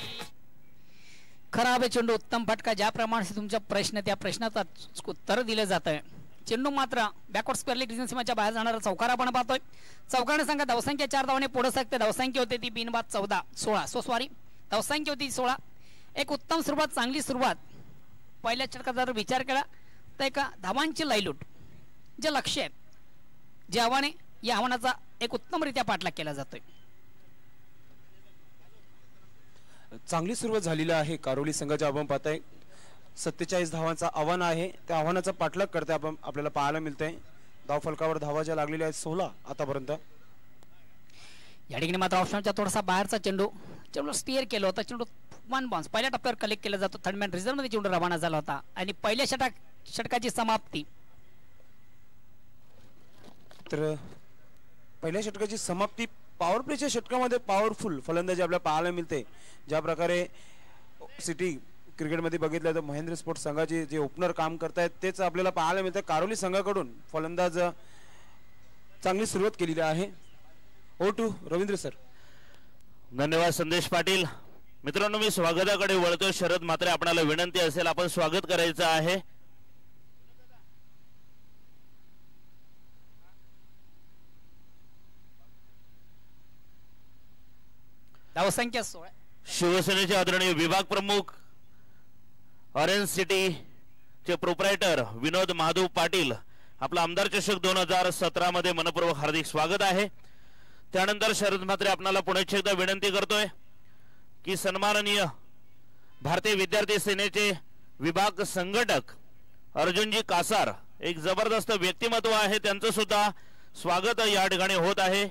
S8: खराब चेंडू उत्तम फटका. ज्याप्रमाणे तुमचा प्रश्न त्या प्रश्नाचा उत्तर दिलं जात आहे. चेंडू मात्र बॅकवर्ड स्क्वेअर लेग रिजन सीमेच्या बाहेर जाणारा चौकार आपण पाहतोय. चौकाने सांगा धावसंख्या 4 धावाने पुढे सकते. धावसंख्या होते ती बिनबाद 14-16 सॉरी धावसंख्या होती 16. एक उत्तम सुरुवात, चांगली सुरुवात. पहिल्या षटकाचा जर विचार केला तर एका धावांची लयलूट जे लक्ष्य आहे जे आव्हाने या आव्हानाचा एक उत्तमरित्या पाठलाग केला जातोय.
S4: चांगली सुरुवात झालेली आहे कारोली संघाच्या. आपण पाहताय 47 धावांचा आव्हान आहे. त्या आव्हानाचा पाठलाग करते आपण आपल्याला पाहायला मिळतंय. धाव फलकावर धावा ज्या लागलेल्या आहेत 16 आतापर्यंत.
S8: या ठिकाणी मात्र ऑप्शनच्या थोडासा बाहेरचा चेंडू स्टीअर केला होता. चेंडू 1 बाउन्स पहिल्या टप्प्यावर कलेक्ट केला जातो. थर्डमॅन रिझर्व्ह मध्ये चेंडू रवाना झाला होता आणि पहिल्या षटकाची समाप्ती.
S4: तर पहिल्या षटकाची समाप्ती पॉवर प्लेच्या षटकामध्ये पॉवरफुल फलंदाजी आपल्याला पाहायला मिळते. ज्या प्रकारे सिटी क्रिकेटमध्ये बघितलं तर महेंद्र स्पोर्ट्स संघाचे जे ओपनर काम करतायत तेच आपल्याला पाहायला मिळतं. कारोली संघाकडून फलंदाज चांगली सुरुवात केलेली आहे. Over to Ravindra sir.
S7: धन्यवाद संदेश पाटील. मित्रांनो मी स्वागताकडे वळतो. शरद मात्र आपल्याला विनंती असेल आपण स्वागत करायचं आहे.
S8: धावसंख्या 16.
S7: शिवसेनेचे आदरणीय विभाग प्रमुख ऑरेंज सिटी चे प्रोप्रायटर विनोद महादेव पाटील आपला आमदार चषक 2017 मध्ये मनपूर्वक हार्दिक स्वागत आहे. त्यानंतर शरद म्हात्रे आपल्याला पुन्हा एकदा विनंती करतोय की सन्माननीय भारतीय विद्यार्थी सेनेचे विभाग संघटक अर्जुनजी कासार एक जबरदस्त व्यक्तिमत्व आहे त्यांचं सुद्धा स्वागत या ठिकाणी होत आहे.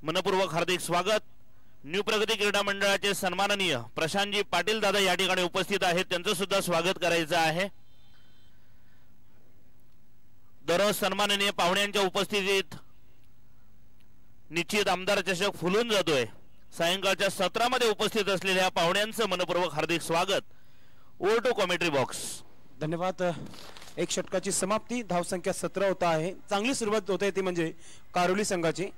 S7: मनपूर्वक हार्दिक स्वागत. न्यू प्रगती क्रीडा मंडळाचे सन्माननीय प्रशांतजी पाटील दादा या ठिकाणी उपस्थित आहेत त्यांचं सुद्धा स्वागत करायचं आहे. दररोज सन्माननीय पाहुण्यांच्या उपस्थितीत निश्चित आमदार चषक फुलून जातोय. सायंकाळच्या सत्रामध्ये उपस्थित असलेल्या पाहुण्यांचं मनपूर्वक हार्दिक स्वागत. Over to commentary box.
S4: धन्यवाद. एक षटकाची समाप्ती, धावसंख्या 17 होत आहे. चांगली सुरुवात होते ती म्हणजे कारोली संघाची.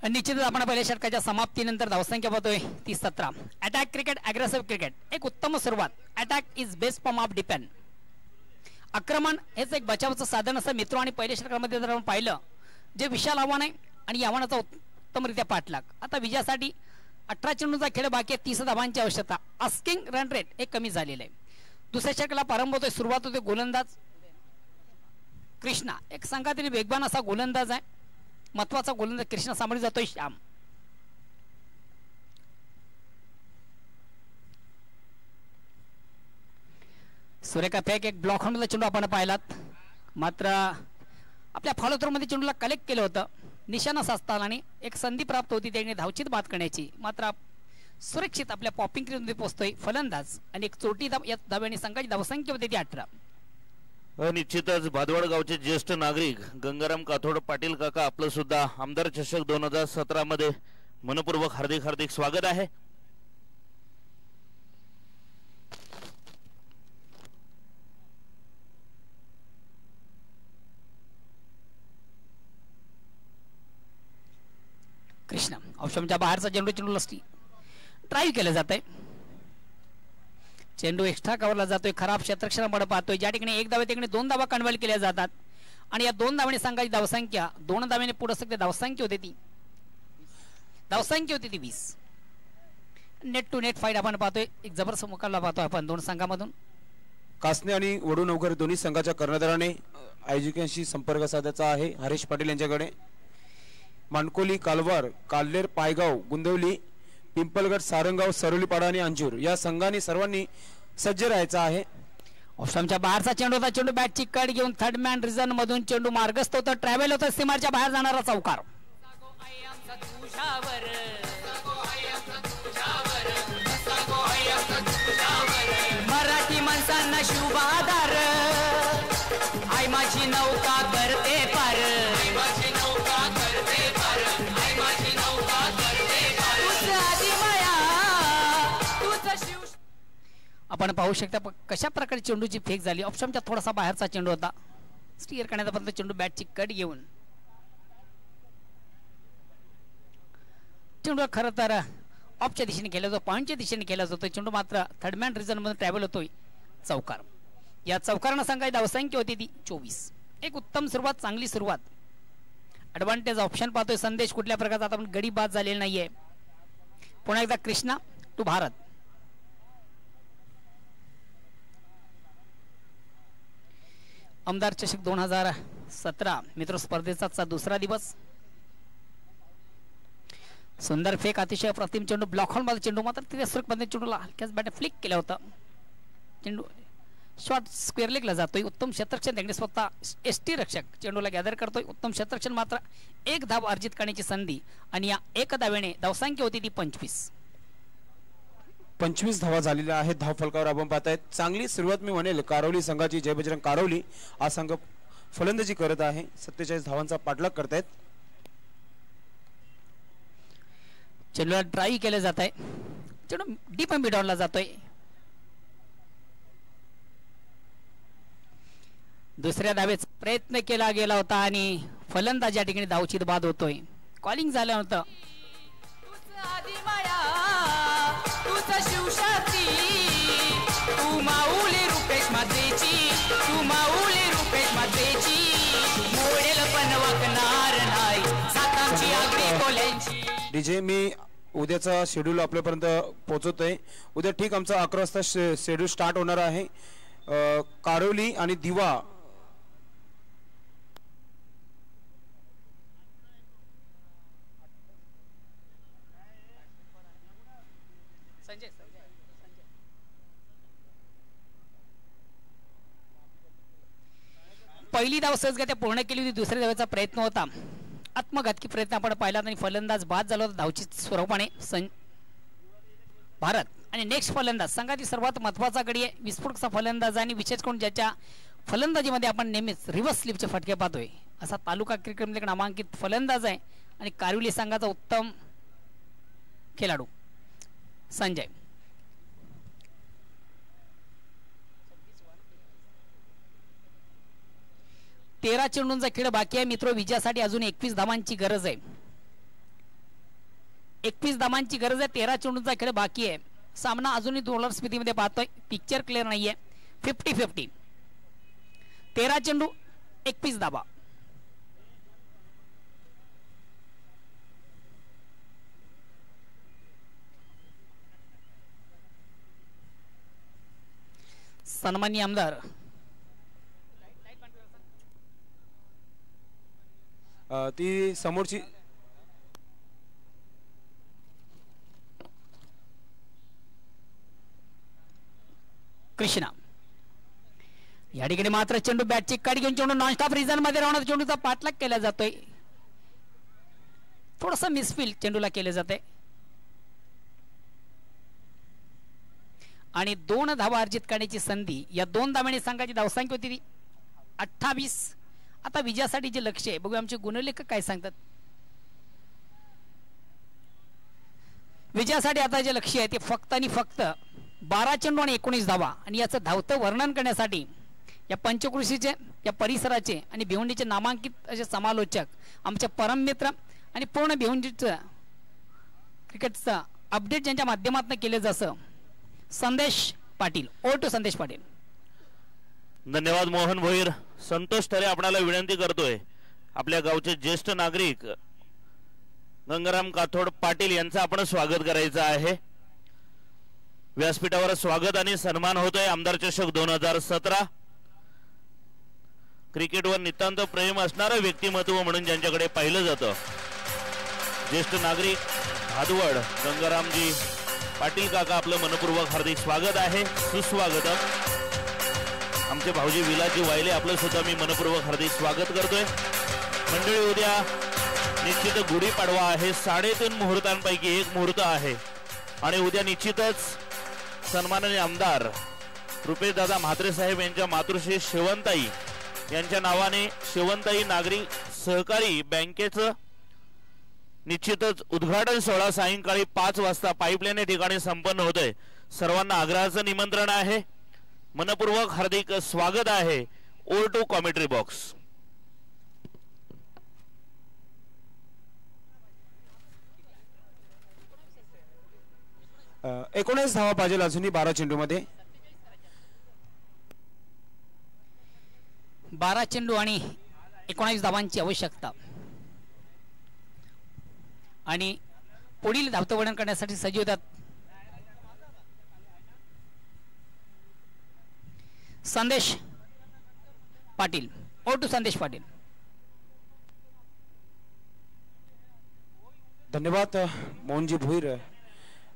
S8: निश्चितच आपण पहिल्या षटकाच्या समाप्तीनंतर धावसंख्या पाहतोय ती 17. अटॅक क्रिकेट, अग्रेसिव्ह क्रिकेट, एक उत्तम सुरुवात. Attack is best form of defend. आक्रमण हेच एक बचावाचं साधन असं मित्र. आणि पहिल्या षटकामध्ये जर आपण पाहिलं जे विशाल आव्हान आहे आणि या आव्हानाचा उत्तमरित्या पाठलाग. आता विजयासाठी 18 चेंडूचा खेळ बाकी आहे. 30 धावांची आवश्यकता. आस्किंग रन रेट हे कमी झालेलं आहे. दुसऱ्या षटकाला प्रारंभ होतोय. सुरुवात होते गोलंदाज कृष्णा, एक संघातील वेगवान असा गोलंदाज आहे. महत्वाचा गोलंदाज कृष्णा सामोरे जातोय श्याम. सुरेखा फेक, एक ब्लॉक मधला चेंडू आपण पाहिलात. मात्र आपल्या फॉलोथ्रोमध्ये चेंडूला कलेक्ट केलं होतं. निशाणा साचताना आणि एक संधी प्राप्त होती त्याने धावचीत बाद करण्याची. मात्र सुरक्षित आपल्या पॉपिंग क्रीजमध्ये पोहोचतोय फलंदाज आणि एक चोटी या धाव्याने संघाची धावसंख्या होती ती 18.
S7: निश्चितच भादवड गावचे ज्येष्ठ नागरिक गंगाराम काथोड पाटील काका आपलं सुद्धा आमदार चषक 2017 मध्ये मनपूर्वक हार्दिक हार्दिक स्वागत आहे.
S8: कृष्णा ऑप्शनच्या बाहेरचा चेंडूला ड्राईव्ह केलं जात आहे. चेंडू एक्स्ट्रा कव्हरला जातोय. खराब क्षेत्ररक्षणाकडे पाहतोय. ज्या ठिकाणी एक धावे तिकडे 2 धावा कन्व्हर्ट केल्या जातात आणि या 2 धावांनी संघाची धावसंख्या 2 धाव्याने पुढे सगळे धावसंख्या होती ती 20. नेट टू नेट फाईट आपण पाहतोय. एक जबरदस्त मुकाबला पाहतोय आपण दोन संघामधून.
S4: कासने आणि वडूनवकर दोन्ही संघाच्या कर्णधाराने आयोजकांशी संपर्क साधायचा आहे. हरीश पाटील यांच्याकडे. मानकोली, कालवार, काल्हेर, पायगाव, गुंदवली, पिंपलगड, सारंगाव, सरोलीपाडा आणि अंजूर या संघांनी सर्वांनी सज्ज राहायचं आहे.
S8: ऑप्शनच्या बाहेरचा चेंडू होता. चेंडू बॅटची कट घेऊन थर्ड मॅन रिझन मधून चेंडू मार्गस्थ होता. ट्रॅव्हल होता. सीमाच्या बाहेर जाणारा चौकार.
S3: मराठी माणसांना शुभ आधार. आई माझी नौका करते पार. आई माझी नौका करते पार. आई माझी नौका करते पार. तुझ आधी माया तुझ शिव.
S8: आपण पाहू शकता कशा प्रकारे चेंडूची फेक झाली. ऑप्शनच्या थोडासा बाहेरचा चेंडू होता. स्टीअर करण्यापर्यंत चेंडू बॅटची कट घेऊन चेंडू खरं तर ऑफच्या दिशेने खेळला जातो. पॉईंटच्या दिशेने खेळला जातो. चेंडू मात्र थर्ड मॅन रिझन मध्ये ट्रॅव्हल होतोय. चौकार. या चौकारानं सांगायची धावसंख्या होती ती 24. एक उत्तम सुरुवात, चांगली सुरुवात. ऍडव्हान्टेज ऑप्शन पाहतोय. संदेश कुठल्या प्रकारचा आता आपण गडी बाद झालेला नाहीये. पुन्हा एकदा कृष्णा टू भारत. आमदार चषक 2017 मित्र स्पर्धेचा दुसरा दिवस. सुंदर फेक, अतिशय प्रतिम चेंडू. ब्लॉक होल मध्ये चेंडू मात्र तिथे चेंडूला हलक्याच बॅट फ्लिक केला होता. चेंडू शॉर्ट स्क्वेअर लेगला जातोय. उत्तम क्षेत्ररक्षण त्यांनी स्वतः एसटी रक्षक चेंडूला गॅदर करतोय. उत्तम क्षेत्ररक्षण. मात्र एक धाव अर्जित करण्याची संधी आणि या एक धावेने धावसंख्या होती ती
S4: 25 धावा झालेल्या आहेत. धाव फलकावर आपण पाहतायत. चांगली सुरुवात मी म्हणेल कारोली संघाची. जय बजरंग कारोली हा संघ फलंदाजी करत आहे. 47 धावांचा पाठलाग करतायत.
S8: चेंडूला ड्राईव्ह केलं जात आहे. चेंडू डीप मिडॉनला जातोय. दुसऱ्या धावेचा प्रयत्न केला गेला होता आणि फलंदाज या ठिकाणी धावचीत बाद होतोय. कॉलिंग झालं होतं.
S3: तू माऊली रुपेश मातेची. तू माऊली रुपेश मातेची. मोडेल पण वाकणार नाही सातांची आगरी कोल्यांची.
S4: डीजे मी उद्याचा शेड्यूल आपल्यापर्यंत पोहोचवतोय. उद्या ठीक आमचा 11 वाजता शेड्यूल स्टार्ट होणार आहे. कारोली आणि दिवा
S8: पहिली धाव सहजगत्या पूर्ण केली होती. दुसऱ्या धावेचा प्रयत्न होता. आत्मघातकी प्रयत्न आपण पाहिला आणि फलंदाज बाद झाला होता धावची स्वरूपाने. भारत आणि नेक्स्ट फलंदाज संघातील सर्वात महत्वाचा गडी आहे. विस्फोटचा फलंदाज आणि विशेष करून ज्याच्या फलंदाजीमध्ये आपण नेहमीच रिव्हर्स स्लिपचे फटके पाहतोय असा तालुका क्रिकेटमध्ये नामांकित फलंदाज आहे आणि कारिवली संघाचा उत्तम खेळाडू संजय. तेरा चेंडूंचा खेळ बाकी आहे मित्र. विजयासाठी अजून 21 धावांची गरज आहे. 21 धावांची गरज आहे. 13 चेंडूंचा खेळ बाकी आहे. सामना अजूनही डॉलर स्थितीमध्ये पाहतोय. पिक्चर क्लिअर नाहीये. 50-50. 13 चेंडू 21 धावा. सन्माननीय आमदार
S4: ती समोरची
S8: कृष्णा या ठिकाणी मात्र चेंडू बॅटची काडी घेऊन चेंडू नॉनस्टॉप रिझन मध्ये राहणार. चेंडूचा पाठलाग केला जातोय. थोडस मिसफील चेंडूला केले जाते आणि 2 धावा अर्जित करण्याची संधी. या 2 धावांनी संघाची धावसंख्या होती 28. आता विजयासाठी जे लक्ष्य आहे बघूया आमचे गुणलेखक काय सांगतात. विजयासाठी आता जे लक्ष्य आहे ते फक्त आणि फक्त 12 चेंडू आणि 19 धावा. आणि याचं धावतं वर्णन करण्यासाठी या पंचकृषीचे या परिसराचे आणि भिवंडीचे नामांकित असे समालोचक आमचे परम मित्र आणि पूर्ण भिवंडीचं क्रिकेटचा अपडेट ज्यांच्या माध्यमातून केले जसं संदेश पाटील. ओव्हर टू संदेश पाटील.
S7: धन्यवाद मोहन भोईर. संतोष तरे आपल्याला विनंती करतोय आपल्या गावचे ज्येष्ठ नागरिक गंगाराम काथोड पाटील यांचं आपण स्वागत करायचं आहे. व्यासपीठावर स्वागत आणि सन्मान होतोय. आमदार चषक 2017 क्रिकेटवर नितांत प्रेम असणारं व्यक्तिमत्व म्हणून ज्यांच्याकडे पाहिलं जातं ज्येष्ठ नागरिक भादवड गंगारामजी पाटील काका आपलं मनपूर्वक हार्दिक स्वागत आहे. सुस्वागत. आमचे भाऊजी विलाजी वायले आपलं सुद्धा मी मनपूर्वक हार्दिक स्वागत करतोय. मंडळी उद्या निश्चित गुढीपाडवा आहे. 3.5 मुहूर्तांपैकी एक मुहूर्त आहे आणि उद्या निश्चितच सन्माननीय आमदार रुपेशदादा म्हात्रे साहेब यांच्या मातृश्री शेवंताई यांच्या नावाने शेवंताई नागरी सहकारी बँकेचं निश्चितच उद्घाटन सोहळा सायंकाळी 5 वाजता पाईपलाईन ठिकाणी संपन्न होतोय. सर्वांना आग्रहाचं निमंत्रण आहे. मनपूर्वक हार्दिक स्वागत आहे. Over to commentary box.
S4: अ 19 धावा पाहिजे अजूनही 12 चेंडू मध्ये.
S8: 12 चेंडू आणि 19 धावांची आवश्यकता आणि पुढील धावतं वर्णन करण्यासाठी सज्ज होतात संदेश पाटील. ओव्हर टू संदेश पाटील.
S4: धन्यवाद मोहनजी भोईर.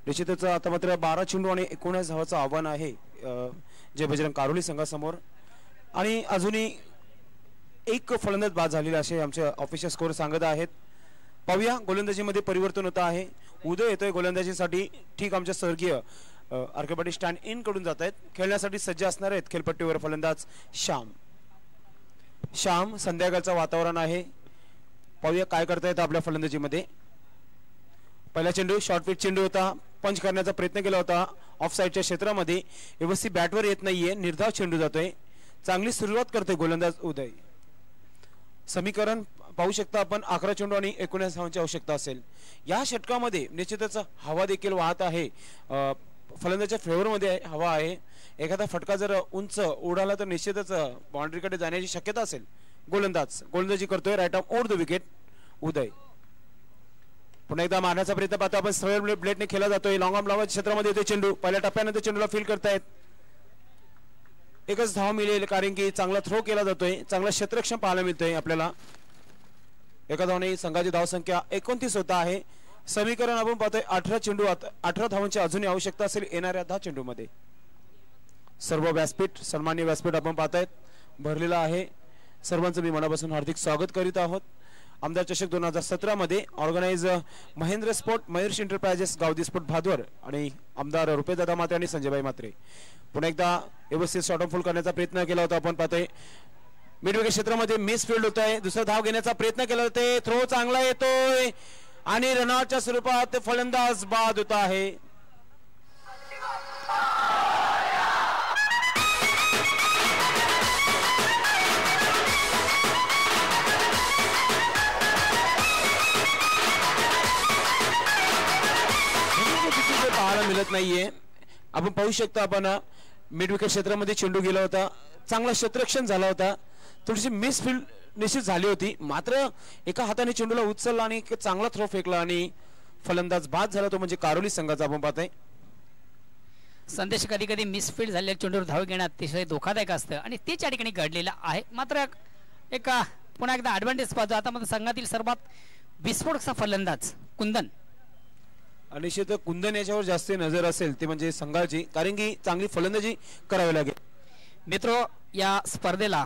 S4: निश्चितच आता मात्र 12 चेंडू आणि 19 धावाचं आव्हान आहे जय बजरंग कारोली संघासमोर आणि अजूनही एक फलंदाज बाद झालेला असे आमचे ऑफिशियल स्कोर सांगत आहेत. पाहूया गोलंदाजीमध्ये परिवर्तन होत आहे. उदय येतोय गोलंदाजीसाठी. ठीक आमच्या स्वर्गीय अर्केपाटी स्टँड इन कडून जात आहेत. खेळण्यासाठी सज्ज असणार आहेत खेळपट्टीवर फलंदाज श्याम. संध्याकाळचं वातावरण आहे. पाहूया काय करता येतं आपल्या फलंदाजीमध्ये. पहिला चेंडू शॉर्ट पिच चेंडू होता. पंच करण्याचा प्रयत्न केला होता ऑफ साईडच्या क्षेत्रामध्ये. व्यवस्थित बॅटवर येत नाहीये. निर्धाव चेंडू जातोय. चांगली सुरुवात करतोय गोलंदाज उदय. समीकरण पाहू शकता आपण 11 चेंडू आणि 19 धावांची आवश्यकता असेल. या षटकामध्ये निश्चितच हवा देखील वाहत आहे. फलंदाजाच्या फेवरमध्ये हवा आहे. एखादा फटका जर उंच उडाला तर निश्चितच बाउंड्रीकडे जाण्याची शक्यता असेल. गोलंदाजी करतोय. Right arm over the wicket Uday. पुन्हा एकदा मारण्याचा प्रयत्न पाहतो आपण. सरळ ब्लेडने खेळला जातोय. लॉंग आर्म लावा क्षेत्रामध्ये येतोय चेंडू. पहिल्या टप्प्यानंतर चेंडूला फील करतायत. एकच धाव मिळेल कारण की चांगला थ्रो केला जातोय. चांगला क्षेत्ररक्षण पाहायला मिळतोय आपल्याला. एका धावने संघाची धावसंख्या 29 होत आहे. समीकरण आपण पाहतोय 18 चेंडू 18 धावांची अजूनही आवश्यकता असेल येणाऱ्या 10 चेंडू मध्ये. सर्व व्यासपीठ सन्माननीय व्यासपीठ आपण पाहतायत भरलेला आहे. सर्वांचं मी मनापासून हार्दिक स्वागत करीत आहोत आमदार चषक 2017 मध्ये ऑर्गनाइज महेंद्र स्पोर्ट मयूर्ष एंटरप्राइजेस गावदी स्पोर्ट भादवर आणि आमदार रुपेदादा मात्रे आणि संजयभाई मात्रे. पुन्हा एकदा व्यवस्थित शॉर्ट फुल करण्याचा प्रयत्न केला होता. आपण पाहतोय मिड विकेट क्षेत्रामध्ये मिस फील्ड होत आहे. दुसरा धाव घेण्याचा प्रयत्न केला होता. थ्रो चांगला येतोय आणि रनआउटच्या स्वरूपात फलंदाज बाद होत आहे. पाहायला मिळत नाहीये. आपण पाहू शकता आपण मिड विकेट क्षेत्रामध्ये चेंडू गेला होता. चांगला क्षेत्ररक्षण झाला होता. थोडीशी मिस फील्ड निश्चित झाली होती. मात्र एका हाताने चेंडूला उचलला आणि चांगला थ्रो फेकला आणि फलंदाज बाद झाला. तो म्हणजे कारोली संघाचा आपण पाहतोय.
S8: संदेश कधी कधी मिसफील्ड झालेल्या चेंडूवर धाव घेणं अतिशय धोकादायक असतं आणि तेच या ठिकाणी घडलेलं आहे. मात्र एक पुन्हा एकदा ॲडव्हान्टेज पाहतो. आता मध्ये संघातील सर्वात विस्फोटकचा फलंदाज कुंदन.
S4: निश्चित कुंदन याच्यावर जास्त नजर असेल ते म्हणजे संघाची, कारण की चांगली फलंदाजी करावी लागेल.
S8: मित्रो, या स्पर्धेला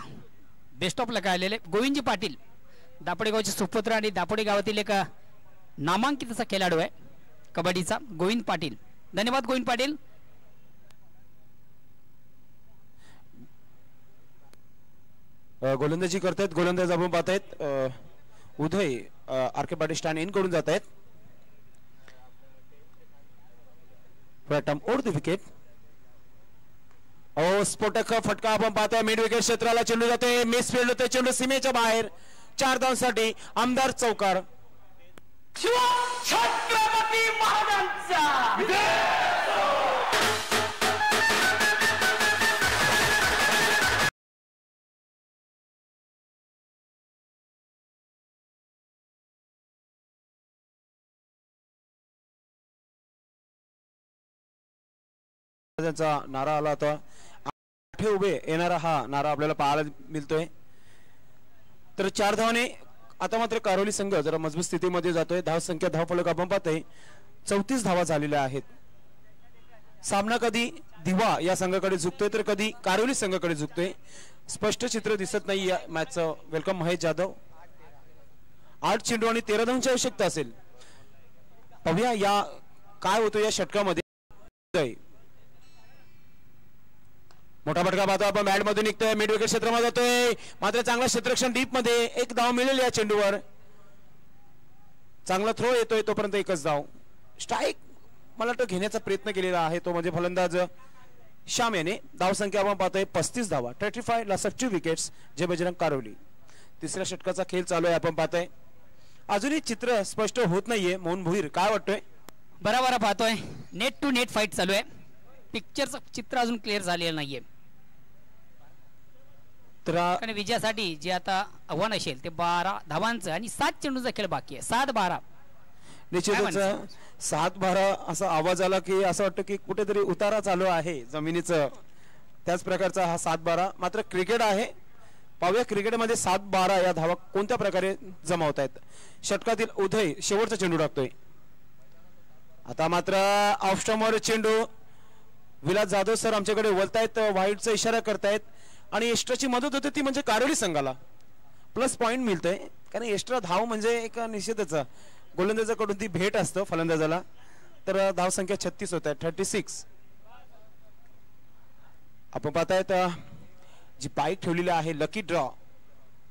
S8: बेस्ट ऑफ लक आलेले गोविंदजी पाटील, दापोडेगावचे सुपुत्र आणि दापोडे गावातील एक नामांकित असा खेळाडू आहे कबड्डीचा, गोविंद पाटील. धन्यवाद गोविंद पाटील.
S4: गोलंदाजी करतायत. गोलंदाज आपण पाहतायत उदय आरके पाटील स्टँड इन करून जात आहेत. ओढ द विकेट. स्फोटक फटका आपण पाहतोय. मिड विकेट क्षेत्राला चेंडू जातोय. मिस फील्ड होते. चेंडू सीमेच्या बाहेर. 4 धावांसाठी आमदार चौकार.
S3: छत्रपती महाराजांचा
S4: नारा आला होता. 8 उभे येणारा हा नारा आपल्याला पाहायला मिळतोय. तर 4 धावाने आता मात्र कारोली संघ जरा मजबूत स्थितीमध्ये जातोय. धाव संख्या धावफलक आपण पाहतोय 34 धावा झालेल्या आहेत. सामना कधी दिवा या संघाकडे झुकतोय तर कधी कारोली संघाकडे झुकतोय. स्पष्ट चित्र दिसत नाही या मॅचचं. वेलकम महेश जाधव. 8 चेंडू आणि 13 धावांची आवश्यकता असेल. पाहूया या काय होतं या षटकामध्ये. मोठा फटका पाहतो आपण. बॅट मध्ये निघतोय. मिड विकेट क्षेत्रामध्ये जातोय. मात्र चांगला क्षेत्ररक्षण डीप मध्ये. 1 धाव मिळेल या चेंडूवर. चांगला थ्रो येतोय तोपर्यंत 1च धाव. स्ट्राईक मला वाटतं घेण्याचा प्रयत्न केलेला आहे तो म्हणजे फलंदाज श्याम याने. धाव संख्या आपण पाहतोय 35 धावा. 35 लास्ट ऑफ 2 विकेट्स. जय बजरंग कारोली. तिसऱ्या षटकाचा खेळ चालू आहे आपण पाहतोय. अजूनही चित्र स्पष्ट होत नाहीये. मोहन भोईर काय वाटतोय?
S8: बरोबर पाहतोय. नेट टू नेट फाईट चालू आहे. पिक्चरचं चित्र अजून क्लिअर झालेलं नाहीये. आणि विजयासाठी जे आता आव्हान असेल ते 12 धावांचं आणि 7 चेंडूचा खेळ बाकी आहे. 7-12
S4: निश्चितच. 7-12 असा आवाज आला की असं वाटतं की कुठेतरी उतारा चालू आहे जमिनीचं. त्याच प्रकारचा हा 7-12 मात्र क्रिकेट आहे. पाहूया क्रिकेटमध्ये 7-12 या धावा कोणत्या प्रकारे जमावत आहेत. षटकातील उदय शेवटचा चेंडू टाकतोय. आता मात्र ऑफ स्टंपवर चेंडू. विलास जाधव सर आमच्याकडे वळतायत. वाईटचा इशारा करतायत आणि एक्स्ट्राची मदत होते ती म्हणजे कारोली संघाला प्लस पॉइंट मिळतोय. कारण एक्स्ट्रा धाव म्हणजे एक निश्चितच गोलंदाजाकडून ती भेट असतं फलंदाजाला. तर धाव संख्या 36 होत आहे. 36 आपण पाहतायत. जी बाईक ठेवलेली आहे लकी ड्रॉ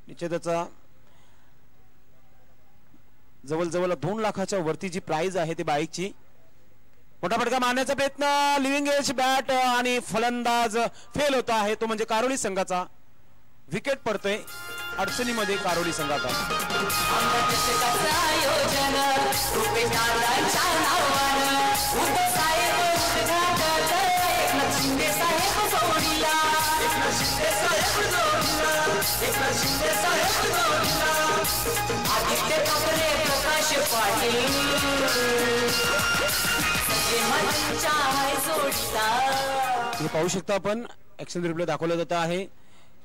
S4: निश्चितच जवळजवळ 2 लाखाच्या वरती जी प्राइज आहे ती बाईकची. मोठा फटका मारण्याचा प्रयत्न. लिव्हिंग एज बॅट आणि फलंदाज फेल होता आहे तो म्हणजे कारोली संघाचा. विकेट पडतोय अडचणीमध्ये कारोली संघाचा. हे पाहू शकता आपण. ऍक्शन रिप्ले दाखवला जात आहे.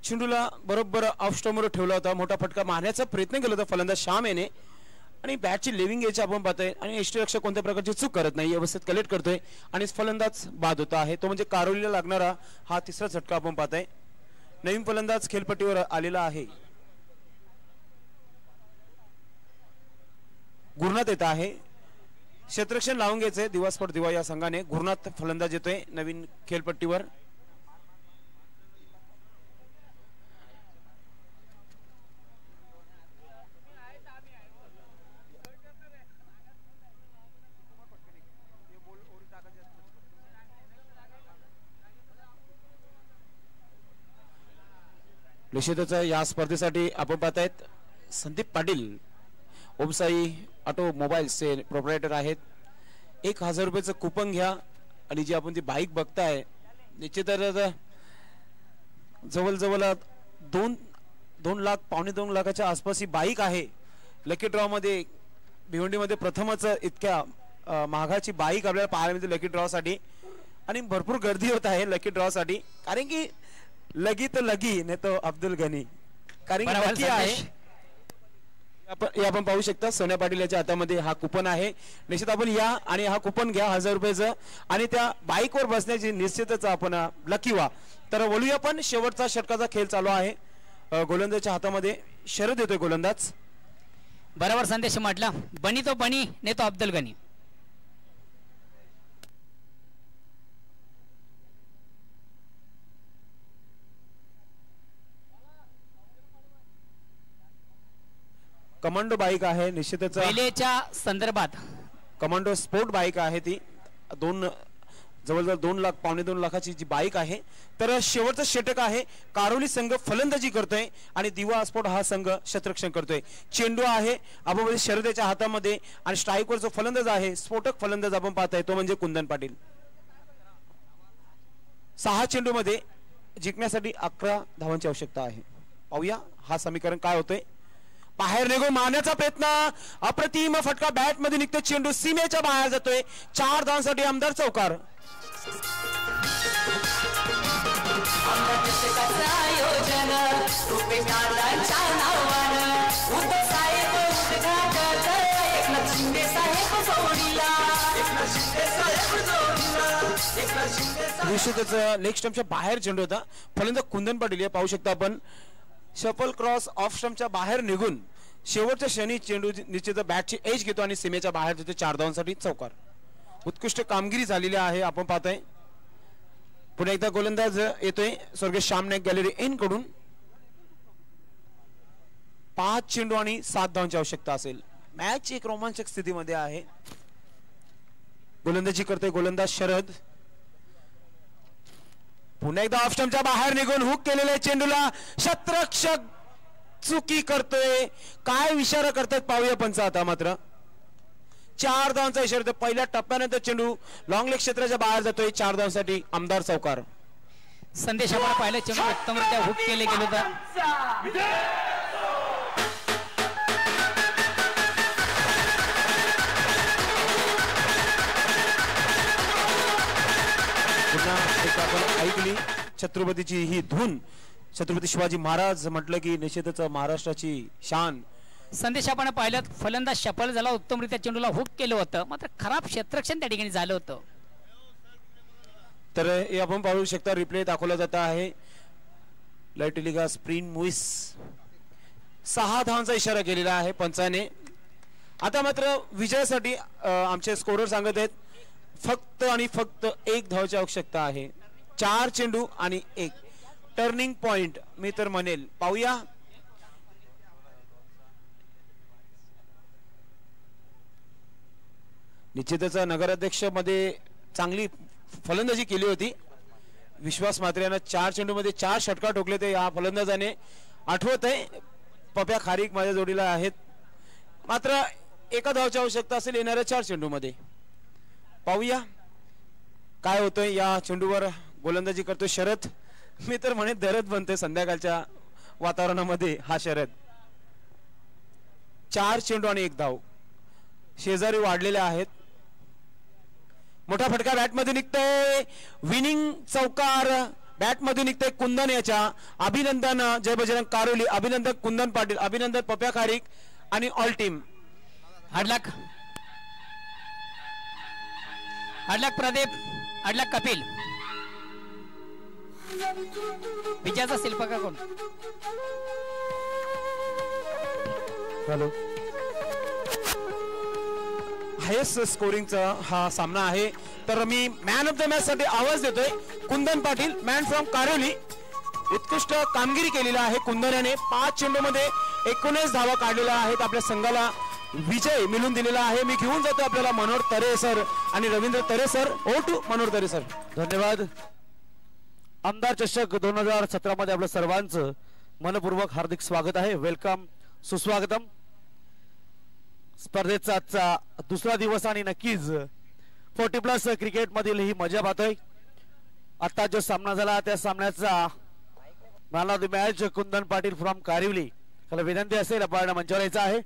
S4: चेंडूला बरोबर ऑफ स्टंपवर ठेवला होता. मोठा फटका मारण्याचा प्रयत्न केला होता फलंदाज श्याम याने आणि बॅटची लिव्हिंग एज आपण पाहतोय आणि यष्टीरक्षक कोणत्या प्रकारची चूक करत नाही. व्यवस्थित कलेक्ट करतोय आणि फलंदाज बाद होता आहे तो म्हणजे कारोलीला लागणारा हा तिसरा झटका आपण पाहतोय. नवीन फलंदाज खेळपट्टीवर आलेला आहे. गुरुनाथ येत आहे. क्षेत्ररक्षण लावून घ्यायचंय दिवा स्पोर्ट दिवा या संघाने. गुरुनाथ फलंदाज येतोय नवीन खेळपट्टीवर. निश्चितच या स्पर्धेसाठी आपण पाहतायत संदीप पाटील ओमसाई ऑटोमोबाईल्सचे प्रोप्रायटर आहेत. 1000 रुपयाचं कुपन घ्या आणि जी आपण ती बाईक बघताय निश्चितच जवळजवळ 2 लाख पावणे 2 लाखाच्या आसपास ही बाईक आहे. लकी ड्रॉ मध्ये भिवंडीमध्ये प्रथमच इतक्या महागाची बाईक आपल्याला पाहायला मिळते लकी ड्रॉ साठी. आणि भरपूर गर्दी होत आहे लकी ड्रॉ साठी. कारण की लगी तो लगी नाही तो अब्दुल गनी. कारण की लकी आहे. आपण पाहू शकता सोन्या पाटील याच्या हातामध्ये हा कुपन आहे. निश्चित आपण या आणि हा कुपन घ्या 1000 रुपयाचं आणि त्या बाईकवर बसण्याची निश्चितच आपण लकी व्हा. तर बोलूया पण शेवटचा षटकाचा खेळ चालू आहे. गोलंदाजच्या हातामध्ये शरद येतोय गोलंदाज.
S8: बरोबर संदेश म्हटला. बनी तो बनी नाही तो अब्दुल गनी.
S4: कमांडो बाईक आहे निश्चितच
S8: पहिलेच्या संदर्भात.
S4: कमांडो स्पोर्ट बाईक आहे ती. जवळजवळ 2 लाख पावणे 2 लाखाची जी बाईक आहे. तर शेवटचं षटक आहे. कारोली संघ फलंदाजी करतोय आणि दिवा स्पोर्ट हा संघ क्षेत्ररक्षण करतोय. चेंडू आहे आपण शरदेच्या हातामध्ये आणि स्ट्राईकवर जो फलंदाज आहे स्फोटक फलंदाज आपण पाहताय तो म्हणजे कुंदन पाटील. 6 चेंडू मध्ये जिंकण्यासाठी 11 धावांची आवश्यकता आहे. पाहूया हा समीकरण काय होतंय. बाहेर निघून मारण्याचा प्रयत्न. अप्रतिम फटका बॅट मध्ये निघतो. चेंडू सीमेच्या बाहेर जातोय. 4 धावांसाठी आमदार चौकार. निश्चितच नेक्स्ट स्टंपच्या बाहेर चेंडू होता. फलंदाज कुंदन पाटील पाहू शकता आपण. शफल क्रॉस ऑफ स्टंपच्या बाहेर निघून शेवटच्या क्षणी चेंडू निश्चित बॅटची एज घेतो आणि सीमेच्या बाहेर जातो. 4 धावांसाठी चौकार. उत्कृष्ट कामगिरी झालेली आहे आपण पाहतोय. पुन्हा एकदा गोलंदाज येतोय स्वर्गीय श्याम नाईक गॅलरी इन कडून. 5 चेंडू आणि 7 धावांची आवश्यकता असेल. मॅच एक रोमांचक स्थितीमध्ये आहे. गोलंदाजी करतोय गोलंदाज शरद. पुन्हा एकदा ऑफ स्टंपच्या बाहेर निघून हुक केलेल्या चेंडूला क्षेत्ररक्षक चुकी करतोय. काय इशारा करतात पाहूया पंच आता. मात्र 4 धावांचा इशारा. पहिल्या टप्प्यानंतर चेंडू लॉंग लेग क्षेत्राच्या बाहेर जातोय. 4 धावांसाठी आमदार चौकार.
S8: संदेश आपण पाहिलं चेंडू उत्तमरित्या हुक केले गेले होते.
S4: आपण ऐकली छत्रपतीची ही धून. छत्रपती शिवाजी महाराज म्हटलं की निश्चितच महाराष्ट्राची शान.
S8: संदेश आपण पाहिलं फलंदाज सफल झाला. उत्तमरित्या चेंडूला हुक केलं होतं. मात्र खराब क्षेत्ररक्षण त्या ठिकाणी झालं होतं.
S4: तर हे आपण पाहू शकता. रिप्ले दाखवला जात आहे. लाईट लिगा स्प्रिंग मुईस 6 धावांचा इशारा केलेला आहे पंचाने. आता मात्र विजयासाठी आमचे स्कोरर सांगत आहेत फक्त आणि फक्त 1 धावाची आवश्यकता आहे. 4 चेंडू आणि 1 टर्निंग पॉइंट मी तर म्हणेल. पाहूया निश्चितच नगराध्यक्ष मध्ये चांगली फलंदाजी केली होती. विश्वास म्हात्रे यांना 4 चेंडू मध्ये 4 षटकार ठोकले ते या फलंदाजाने. आठवत आहे पप्या खारीक माझ्या जोडीला आहेत. मात्र 1 धावाची आवश्यकता असेल येणाऱ्या 4 चेंडू मध्ये. पाहूया काय होतंय. या चेंडूवर गोलंदाजी करतोय शरद. मी तर म्हणे दरद बनतोय संध्याकाळच्या वातावरणामध्ये हा शरद. 4 चेंडू आणि 1 धाव. शेजारी वाढलेले आहेत. मोठा फटका बॅट मध्ये निघतोय. विनिंग चौकार बॅट मध्ये निघतोय कुंदन याच्या. अभिनंदन जय बजरंग कारोली. अभिनंदन कुंदन पाटील. अभिनंदन पप्या खारीक आणि ऑल टीम.
S8: हाडलाक प्रदीप. हाडलाक कपिल. विजयाचा शिल्पकार कोण.
S4: हॅलो हायेस्ट स्कोरिंगचा हा सामना आहे. तर मी मॅन ऑफ द मॅच साठी आवाज देतोय Kundan Patil, man from Karoly. उत्कृष्ट कामगिरी केलेली आहे कुंदन याने. 5 चेंडूमध्ये 19 धावा काढलेल्या आहेत. आपल्या संघाला विजय मिळून दिलेला आहे. मी घेऊन जातो आपल्याला मनोहर तरे सर आणि रवींद्र तरे सर. ओ टू मनोहर तरे सर.
S7: धन्यवाद. आमदार चषक 2017 मध्ये आपलं सर्वांचं मनपूर्वक हार्दिक स्वागत आहे. वेलकम, सुस्वागतम. स्पर्धेचा आजचा दुसरा दिवस आणि नक्कीच 40+ क्रिकेट मधील ही मजा पाहतोय. आता जो सामना झाला त्या सामन्याचा man of the match Kundan Patil from Karivali. त्याला विनंती असेल आपण मंचावर यायचं आहे.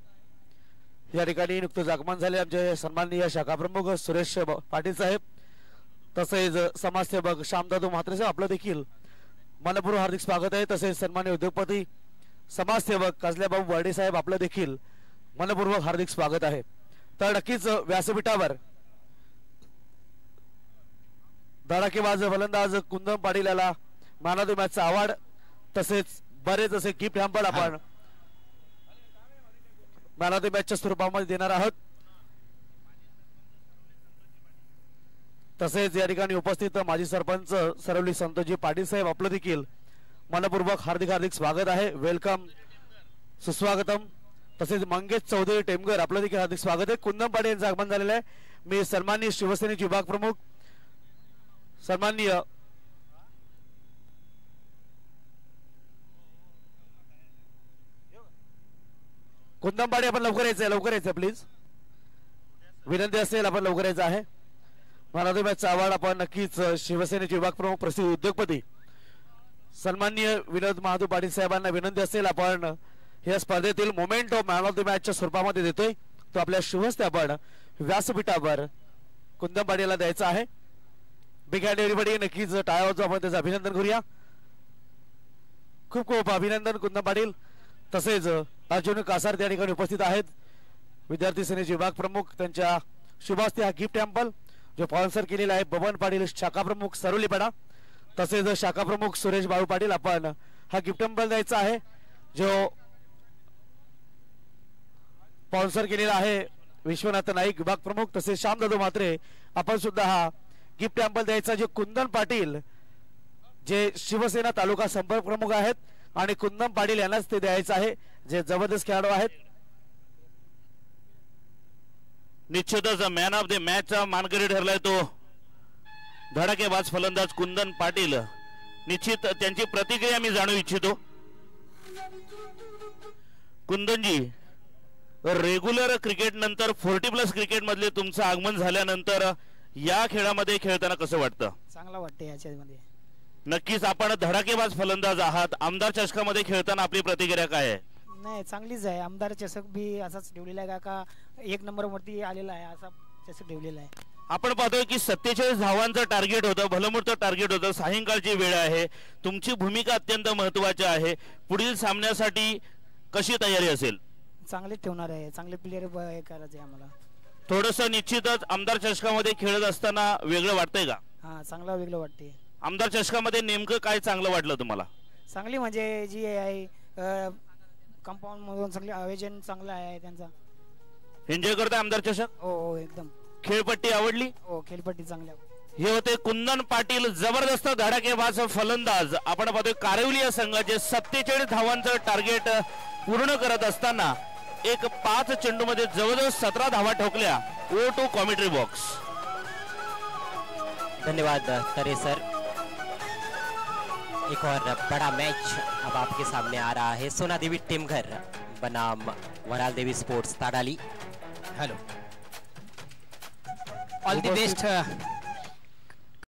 S7: या ठिकाणी नुकतंच आगमन झाले आमचे सन्माननीय शाखा प्रमुख सुरेश पाटील साहेब, तसेच समाजसेवक श्यामदादू म्हात्रे साहेब. आपलं देखील मनपूर्वक हार्दिक स्वागत आहे. तसेच सन्मान्य उद्योगपती समाजसेवक काजल्याबाबू वर्डे साहेब, आपलं देखील मनपूर्वक हार्दिक स्वागत आहे. तर नक्कीच व्यासपीठावर धडाकेबाज फलंदाज कुंदन पाटील याला मॅन ऑफ द मॅचचा अवॉर्ड तसेच बरेच असे गिफ्ट हॅम्पर आपण मॅन ऑफ द मॅचच्या स्वरूपामध्ये देणार आहोत. तसेच या ठिकाणी उपस्थित माजी सरपंच सरवली संतोषजी पाटील साहेब, आपलं देखील मनपूर्वक हार्दिक हार्दिक स्वागत आहे. वेलकम, सुस्वागतम. तसेच मंगेश चौधरी टेमगर, आपलं देखील हार्दिक स्वागत आहे. कुंदन पाटील यांचं आगमन झालेलं आहे. मी सन्माननीय शिवसेनेचे विभाग प्रमुख सन्माननीय कुंदन पाटील, आपण लवकर यायचं प्लीज. विनंती असेल आपण लवकर यायचं आहे. मॅन ऑफ द मॅचचा अवॉर्ड आपण नक्कीच शिवसेनेचे विभाग प्रमुख प्रसिद्ध उद्योगपती सन्माननीय विनोद महादू पाटील साहेबांना विनंती असेल आपण या स्पर्धेतील moment of man of the मॅचच्या स्वरूपामध्ये देतोय. तो आपल्या शुभहस्ते आपण व्यासपीठावर कुंदन पाटीलला द्यायचा आहे. Big hand everybody. नक्कीच टाळ्या वाजवून आपण त्याचं अभिनंदन करूया. खूप खूप अभिनंदन कुंदन पाटील. तसेच अर्जुन कासार त्या ठिकाणी उपस्थित आहेत, विद्यार्थी सेनेचे विभाग प्रमुख. त्यांच्या शुभहस्ते हा गिफ्ट हॅम्पल जो स्पॉन्सर केलेला आहे बबन पाटील शाखा प्रमुख सरोलीपाडा, तसेच शाखा प्रमुख सुरेश बाळू पाटील, आपण हा गिफ्ट हॅम्पल द्यायचा आहे जो स्पॉन्सर केलेला आहे विश्वनाथ नाईक विभाग प्रमुख. तसेच श्यामदादू म्हात्रे, आपण सुद्धा हा गिफ्ट हॅम्पल द्यायचा जे कुंदन पाटील जे शिवसेना तालुका संपर्क प्रमुख आहेत आणि कुंदन पाटील यांनाच ते द्यायचं आहे जे जबरदस्त खेळाडू आहेत. निश्चितच मॅन ऑफ द मॅचचा मानकरी ठरलाय तो धडाकेबाज फलंदाज कुंदन पाटील. निश्चित त्यांची प्रतिक्रिया मी जाणू इच्छितो. कुंदनजी, रेग्युलर क्रिकेट नंतर 40+ क्रिकेट मधले तुमचं आगमन झाल्यानंतर या खेळामध्ये खेळताना कसं वाटतं?
S8: चांगला वाटतं याच्यामध्ये.
S7: नक्कीच आपण धडाकेबाज फलंदाज आहात. आमदार चषकामध्ये खेळताना आपली प्रतिक्रिया काय आहे?
S8: नाही, चांगलीच आहे. आमदार चषक बी असाच ठेवलेला आहे का 1 नंबर वरती आलेला आहे, असा चषक ठेवलेला आहे.
S7: आपण पाहतोय की 47 धावांचं टार्गेट होतं, भलमोठं टार्गेट होतं. सायंकाळची वेळ आहे, तुमची भूमिका अत्यंत महत्वाची आहे. पुढील सामन्यासाठी कशी तयारी असेल?
S8: चांगले ठेवणार आहे, चांगले प्लेयर करायचे आम्हाला.
S7: थोडस निश्चितच आमदार चषकामध्ये खेळत असताना वेगळं वाटतंय का?
S8: हा, चांगला वेगळं वाटते.
S7: आमदार चषकामध्ये नेमकं काय चांगलं वाटलं तुम्हाला?
S8: चांगली म्हणजे जी आहे कंपाऊंड मधून चांगले आयोजन चांगलं आहे त्यांचा.
S7: एन्जॉय करताय आमदार चषक?
S8: हो, एकदम.
S7: खेळपट्टी आवडली?
S8: हो, खेळपट्टी चांगली.
S7: हे होते कुंदन पाटील, जबरदस्त धडाकेबाज फलंदाज. आपण पाहतोय कारिवली या संघाचे 47 धावांचं टार्गेट पूर्ण करत असताना एक 5 चेंडू मध्ये जवळजवळ 17 धावा ठोकल्या. ओ टू कॉमेंट्री बॉक्स.
S2: धन्यवाद तरे सर. एक और बड़ा मैच अब आपके सामने आ रहा है. सोना देवी टेमघर बनाम Varal Devi sports Tadali.
S8: Hello, all the best